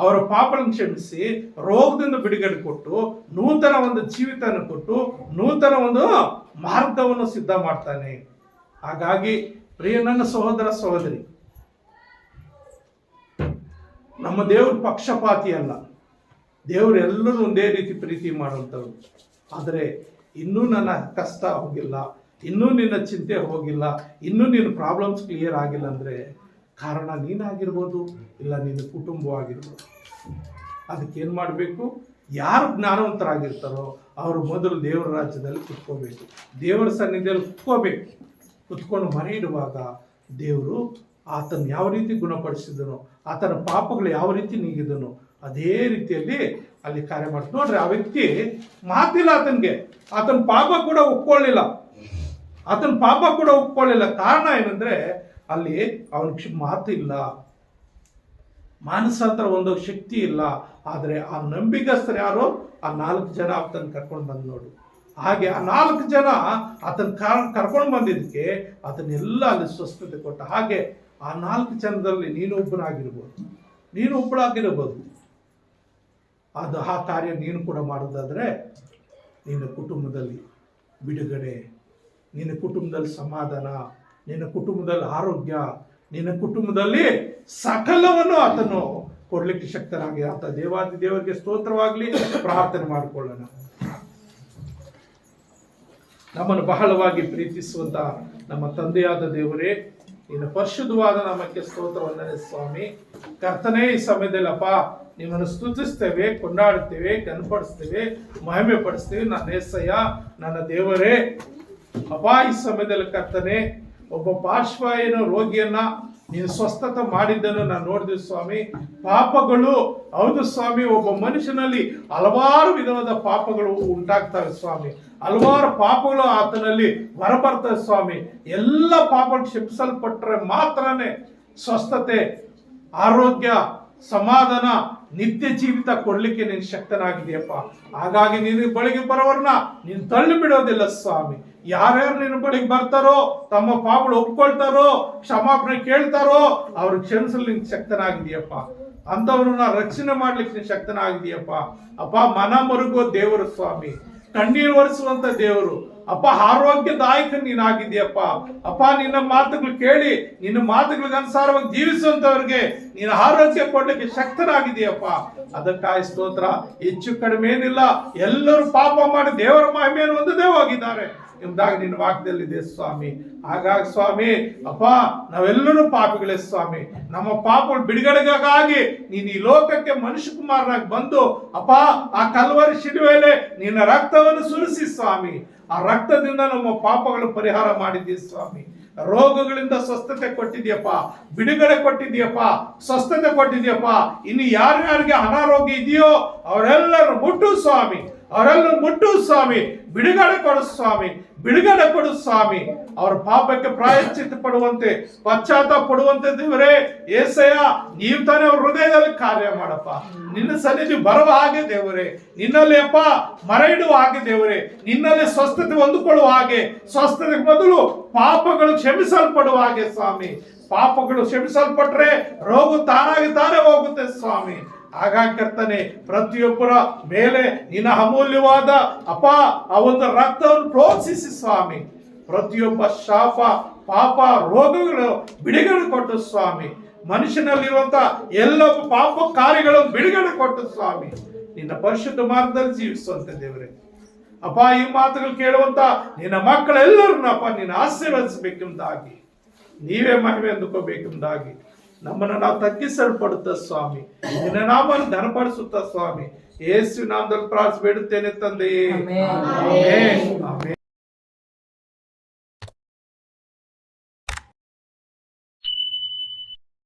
ಅವರ ಪಾಪಗಳನ್ನು ಕ್ಷಮಿಸಿ ರೋಗದಿಂದ ಬಿಡುಗಡೆ ಕೊಟ್ಟು ನೂತನ ಒಂದು ಜೀವಿತವನ್ನು ಕೊಟ್ಟು ನೂತನ ಒಂದು ಮಾರ್ಗವನ್ನು ಸಿದ್ಧ ಮಾಡ್ತಾನೆ. ಹಾಗಾಗಿ ಪ್ರಿಯ ನನ್ನ ಸಹೋದರ ಸಹೋದರಿ, ನಮ್ಮ ದೇವರು ಪಕ್ಷಪಾತಿ ಅಲ್ಲ. ದೇವರು ಎಲ್ಲರೂ ಒಂದೇ ರೀತಿ ಪ್ರೀತಿ ಮಾಡುವಂಥವ್ರು. ಆದರೆ ಇನ್ನೂ ನನ್ನ ಕಷ್ಟ ಹೋಗಿಲ್ಲ, ಇನ್ನೂ ನಿನ್ನ ಚಿಂತೆ ಹೋಗಿಲ್ಲ, ಇನ್ನೂ ನಿನ್ನ ಪ್ರಾಬ್ಲಮ್ಸ್ ಕ್ಲಿಯರ್ ಆಗಿಲ್ಲ ಅಂದರೆ ಕಾರಣ ನೀನಾಗಿರ್ಬೋದು, ಇಲ್ಲ ನಿನ್ನ ಕುಟುಂಬವಾಗಿರ್ಬೋದು. ಅದಕ್ಕೇನು ಮಾಡಬೇಕು? ಯಾರು ಜ್ಞಾನವಂತರಾಗಿರ್ತಾರೋ ಅವರು ಮೊದಲು ದೇವರ ರಾಜ್ಯದಲ್ಲಿ ಕುತ್ಕೋಬೇಕು, ದೇವರ ಸನ್ನಿಧಿಯಲ್ಲಿ ಕುತ್ಕೋಬೇಕು. ಕುತ್ಕೊಂಡು ಮನೆ ಇಡುವಾಗ ದೇವರು ಆತನ ಯಾವ ರೀತಿ ಗುಣಪಡಿಸಿದನೋ, ಆತನ ಪಾಪಗಳು ಯಾವ ರೀತಿ ನೀಗಿದನೋ ಅದೇ ರೀತಿಯಲ್ಲಿ ಅಲ್ಲಿ ಕಾರ್ಯ ಮಾಡ್ತಾರೆ. ನೋಡ್ರಿ, ಆ ವ್ಯಕ್ತಿ ಮಾತಿಲ್ಲ ಆತನಿಗೆ, ಆತನ ಪಾಪ ಕೂಡ ಒಪ್ಕೊಳ್ಳಿಲ್ಲ, ಆತನ ಪಾಪ ಕೂಡ ಒಪ್ಕೊಳ್ಳಿಲ್ಲ. ಕಾರಣ ಏನಂದ್ರೆ ಅಲ್ಲಿ ಅವನಿಗೆ ಮಾತು ಇಲ್ಲ, ಮಾನಸಾಂತರ ಒಂದು ಶಕ್ತಿ ಇಲ್ಲ. ಆದರೆ ಆ ನಂಬಿಕಸ್ಥರು ಯಾರು? ಆ 4 ಜನ ಆತನ ಕರ್ಕೊಂಡು ಬಂದು ನೋಡು. ಹಾಗೆ ಆ 4 ಜನ ಆತನ ಕರ್ಕೊಂಡು ಬಂದಿದ್ದಕ್ಕೆ ಆತನೆಲ್ಲ ಅಲ್ಲಿ ಸ್ವಸ್ಥತೆ ಕೊಟ್ಟ. ಹಾಗೆ ಆ 4 ಜನದಲ್ಲಿ ನೀನು ಒಬ್ಬಳಾಗಿರಬಹುದು. ಅದು ಆ ಕಾರ್ಯ ನೀನು ಕೂಡ ಮಾಡೋದಾದ್ರೆ ನಿನ್ನ ಕುಟುಂಬದಲ್ಲಿ ಬಿಡುಗಡೆ, ನಿನ್ನ ಕುಟುಂಬದಲ್ಲಿ ಸಮಾಧಾನ, ನಿನ್ನ ಕುಟುಂಬದಲ್ಲಿ ಆರೋಗ್ಯ, ನಿನ್ನ ಕುಟುಂಬದಲ್ಲಿ ಸಕಲವನ್ನು ಆತನು ಕೊಡ್ಲಿಕ್ಕೆ ಶಕ್ತನಾಗಿ. ಆತ ದೇವಾದಿ ದೇವರಿಗೆ ಸ್ತೋತ್ರವಾಗಲಿ. ಪ್ರಾರ್ಥನೆ ಮಾಡಿಕೊಳ್ಳೋಣ. ನಮ್ಮನ್ನು ಬಹಳವಾಗಿ ಪ್ರೀತಿಸುವಂತ ನಮ್ಮ ತಂದೆಯಾದ ದೇವರೇ, ನಿನ್ನ ಪರಿಶುದ್ಧವಾದ ನಾಮಕ್ಕೆ ಸ್ತೋತ್ರ ವಂದನೆ ಸ್ವಾಮಿ. ಕರ್ತನೇ, ಈ ಸಮಯದಲ್ಲಪ್ಪ ನಿಮ್ಮನ್ನು ಸ್ತುತಿಸ್ತೇವೆ, ಕೊಂಡಾಡುತ್ತೇವೆ, ಕನಪಡಿಸ್ತೇವೆ, ಮಹಿಮೆ ಪಡಿಸ್ತೇವೆ. ನನ್ನ ಏಸಯ್ಯ, ನನ್ನ ದೇವರೇ ಅಪ್ಪ, ಈ ಸಮಯದಲ್ಲಿ ಕರ್ತನೆ ಒಬ್ಬ ಪಾರ್ಶ್ವವಾಯು ರೋಗಿಯನ್ನ ನೀನು ಸ್ವಸ್ಥತೆ ಮಾಡಿದ್ದನ್ನು ನಾನು ನೋಡಿದ್ವಿ ಸ್ವಾಮಿ. ಪಾಪಗಳು, ಹೌದು ಸ್ವಾಮಿ, ಒಬ್ಬ ಮನುಷ್ಯನಲ್ಲಿ ಹಲವಾರು ವಿಧವಾದ ಪಾಪಗಳು ಉಂಟಾಗ್ತವೆ ಸ್ವಾಮಿ. ಹಲವಾರು ಪಾಪಗಳು ಆತನಲ್ಲಿ ಹೊರಬರ್ತವೆ ಸ್ವಾಮಿ. ಎಲ್ಲ ಪಾಪ ಕ್ಷಮಿಸಲ್ಪಟ್ಟರೆ ಮಾತ್ರನೇ ಸ್ವಸ್ಥತೆ, ಆರೋಗ್ಯ, ಸಮಾಧಾನ, ನಿತ್ಯ ಜೀವಿತ ಕೊಡ್ಲಿಕ್ಕೆ ನೀನು ಶಕ್ತನಾಗಿದೆಯಪ್ಪ. ಹಾಗಾಗಿ ನಿನ್ನ ಬಳಿಗೆ ಬರೋವರನ್ನ ನೀನು ತಳ್ಳಿ ಬಿಡೋದಿಲ್ಲ ಸ್ವಾಮಿ. ಯಾರ್ಯಾರು ನಿನ್ನ ಬಳಿಗೆ ಬರ್ತಾರೋ, ತಮ್ಮ ಪಾಪಗಳು ಒಪ್ಕೊಳ್ತಾರೋ, ಕ್ಷಮಾಪಣೆ ಕೇಳ್ತಾರೋ, ಅವ್ರು ಕ್ಷಮಿಸಲು ನೀನು ಶಕ್ತನಾಗಿದೆಯಪ್ಪ. ಅಂಥವ್ರನ್ನ ರಕ್ಷಣೆ ಮಾಡ್ಲಿಕ್ಕೆ ನೀನು ಶಕ್ತನಾಗಿದೆಯಪ್ಪ. ಅಪ್ಪ, ಮನ ಮರುಗುವ ದೇವರು ಸ್ವಾಮಿ, ಕಣ್ಣೀರು ಒರೆಸುವಂತ ದೇವರು ಅಪ್ಪ, ಆರೋಗ್ಯದಾಯಕ ನೀನಾಗಿದೆಯಪ್ಪ. ಅಪ್ಪ, ನಿನ್ನ ಮಾತುಗಳು ಕೇಳಿ ನಿನ್ನ ಮಾತುಗಳಿಗೆ ಅನುಸಾರವಾಗಿ ಜೀವಿಸುವಂತವ್ರಿಗೆ ನೀನು ಆರೋಗ್ಯ ಕೊಡ್ಲಿಕ್ಕೆ ಶಕ್ತನಾಗಿದೆಯಪ್ಪ. ಅದಕ್ಕಾಗಿ ಸ್ತೋತ್ರ. ಹೆಚ್ಚು ಕಡಿಮೆ ಏನಿಲ್ಲ, ಎಲ್ಲರೂ ಪಾಪ ಮಾಡಿ ದೇವರ ಮಹಿಮೆಯನ್ನು ಹೊಂದದೇ ಹೋಗಿದ್ದಾರೆ ಎಂಬುದಾಗಿ ನಿನ್ನ ವಾಕ್ಯದಲ್ಲಿದೆ ಸ್ವಾಮಿ. ಹಾಗಾಗಿ ಸ್ವಾಮಿ ಅಪ್ಪ, ನಾವೆಲ್ಲರೂ ಪಾಪಿಗಳೇ ಸ್ವಾಮಿ. ನಮ್ಮ ಪಾಪಗಳು ಬಿಡುಗಡೆಗಾಗಿ ನೀನು ಈ ಲೋಕಕ್ಕೆ ಮನುಷ್ಯ ಕುಮಾರನಾಗಿ ಬಂದು ಅಪ್ಪ, ಆ ಕಲ್ವರಿ ಶಿಲುವೆಯಲ್ಲಿ ನಿನ್ನ ರಕ್ತವನ್ನು ಸುರಿಸಿ ಸ್ವಾಮಿ. ಆ ರಕ್ತದಿಂದ ನಮ್ಮ ಪಾಪಗಳು ಪರಿಹಾರ ಮಾಡಿದ್ದೀವಿ ಸ್ವಾಮಿ. ರೋಗಗಳಿಂದ ಸ್ವಸ್ಥತೆ ಕೊಟ್ಟಿದ್ಯಪ್ಪ, ಬಿಡುಗಡೆ ಕೊಟ್ಟಿದ್ಯಪ್ಪ, ಸ್ವಸ್ಥತೆ ಕೊಟ್ಟಿದ್ಯಪ್ಪ. ಇನ್ನು ಯಾರ್ಯಾರಿಗೆ ಅನಾರೋಗ್ಯ ಇದೆಯೋ ಅವರೆಲ್ಲರೂ ಮುಟ್ಟು ಸ್ವಾಮಿ, ಅವರೆಲ್ಲರೂ ಮುಟ್ಟು ಸ್ವಾಮಿ. ಬಿಡುಗಡೆ ಕೊಡು ಸ್ವಾಮಿ, ಬಿಡುಗಡೆ ಕೊಡು ಸ್ವಾಮಿ. ಅವರ ಪಾಪಕ್ಕೆ ಪ್ರಾಯಶ್ಚಿತ್ತ ಪಡುವಂತೆ, ಪಶ್ಚಾತ್ತಾಪ ಪಡುವಂತೆ ದೇವರೇ ಏಸಯ್ಯ, ನೀವು ತಾನೇ ಅವ್ರ ಹೃದಯದಲ್ಲಿ ಕಾರ್ಯ ಮಾಡಪ್ಪ. ನಿನ್ನ ಸನ್ನಿಧಿ ಬರುವ ಹಾಗೆ ದೇವರೇ, ನಿನ್ನಲ್ಲಿ ಅಪ್ಪ ಮರ ಇಡುವ ಹಾಗೆ ದೇವರೇ, ನಿನ್ನಲ್ಲಿ ಸ್ವಸ್ಥತೆ ಹೊಂದಿಕೊಳ್ಳುವ ಹಾಗೆ, ಸ್ವಸ್ಥತೆಗೆ ಮೊದಲು ಪಾಪಗಳು ಕ್ಷಮಿಸಲ್ಪಡುವ ಹಾಗೆ ಸ್ವಾಮಿ. ಪಾಪಗಳು ಕ್ಷಮಿಸಲ್ಪಟ್ರೆ ರೋಗ ತಾನಾಗಿ ತಾನೇ ಹೋಗುತ್ತೆ ಸ್ವಾಮಿ. ಹಾಗಾಗಿ ಕರ್ತನೆ, ಪ್ರತಿಯೊಬ್ಬರ ಮೇಲೆ ನಿನ್ನ ಅಮೂಲ್ಯವಾದ ಅಪ್ಪ ಆ ಒಂದು ರಕ್ತವನ್ನು ಪ್ರೋತ್ಸಾಹಿಸಿ ಸ್ವಾಮಿ. ಪ್ರತಿಯೊಬ್ಬ ಶಾಪ, ಪಾಪ, ರೋಗಗಳು ಬಿಡುಗಡೆ ಕೊಟ್ಟು ಸ್ವಾಮಿ. ಮನುಷ್ಯನಲ್ಲಿರುವಂತ ಎಲ್ಲ ಪಾಪ ಕಾರ್ಯಗಳನ್ನು ಬಿಡುಗಡೆ ಕೊಟ್ಟು ಸ್ವಾಮಿ. ನಿನ್ನ ಪರಿಶುದ್ಧ ಮಾರ್ಗದಲ್ಲಿ ಜೀವಿಸುವಂತೆ ದೇವರೇ ಅಪ್ಪ, ಈ ಮಾತುಗಳು ಕೇಳುವಂತ ನಿನ್ನ ಮಕ್ಕಳೆಲ್ಲರನ್ನ ಅಪ್ಪ ನೀನು ಆಶೀರ್ವದಿಸಬೇಕೆಂಬುದಾಗಿ, ನೀವೇ ಮಹಿಮೆ ಅಂದುಕೋಬೇಕೆಂಬುದಾಗಿ ನಮ್ಮನ್ನು ನಾವು ತಗ್ಗಿಸಲ್ಪಡುತ್ತ ಸ್ವಾಮಿ. ನಿನ್ನ ನಾಮವನ್ನು ಘನಪಡಿಸುತ್ತ ಸ್ವಾಮಿ. ಯೇಸು ನಾಮದಲ್ಲಿ ಪ್ರಾರ್ಥಿಸಿ ಬೇಡುತ್ತೇನೆ ತಂದೆಯೇ, ಆಮೆನ್. ಆಮೆನ್.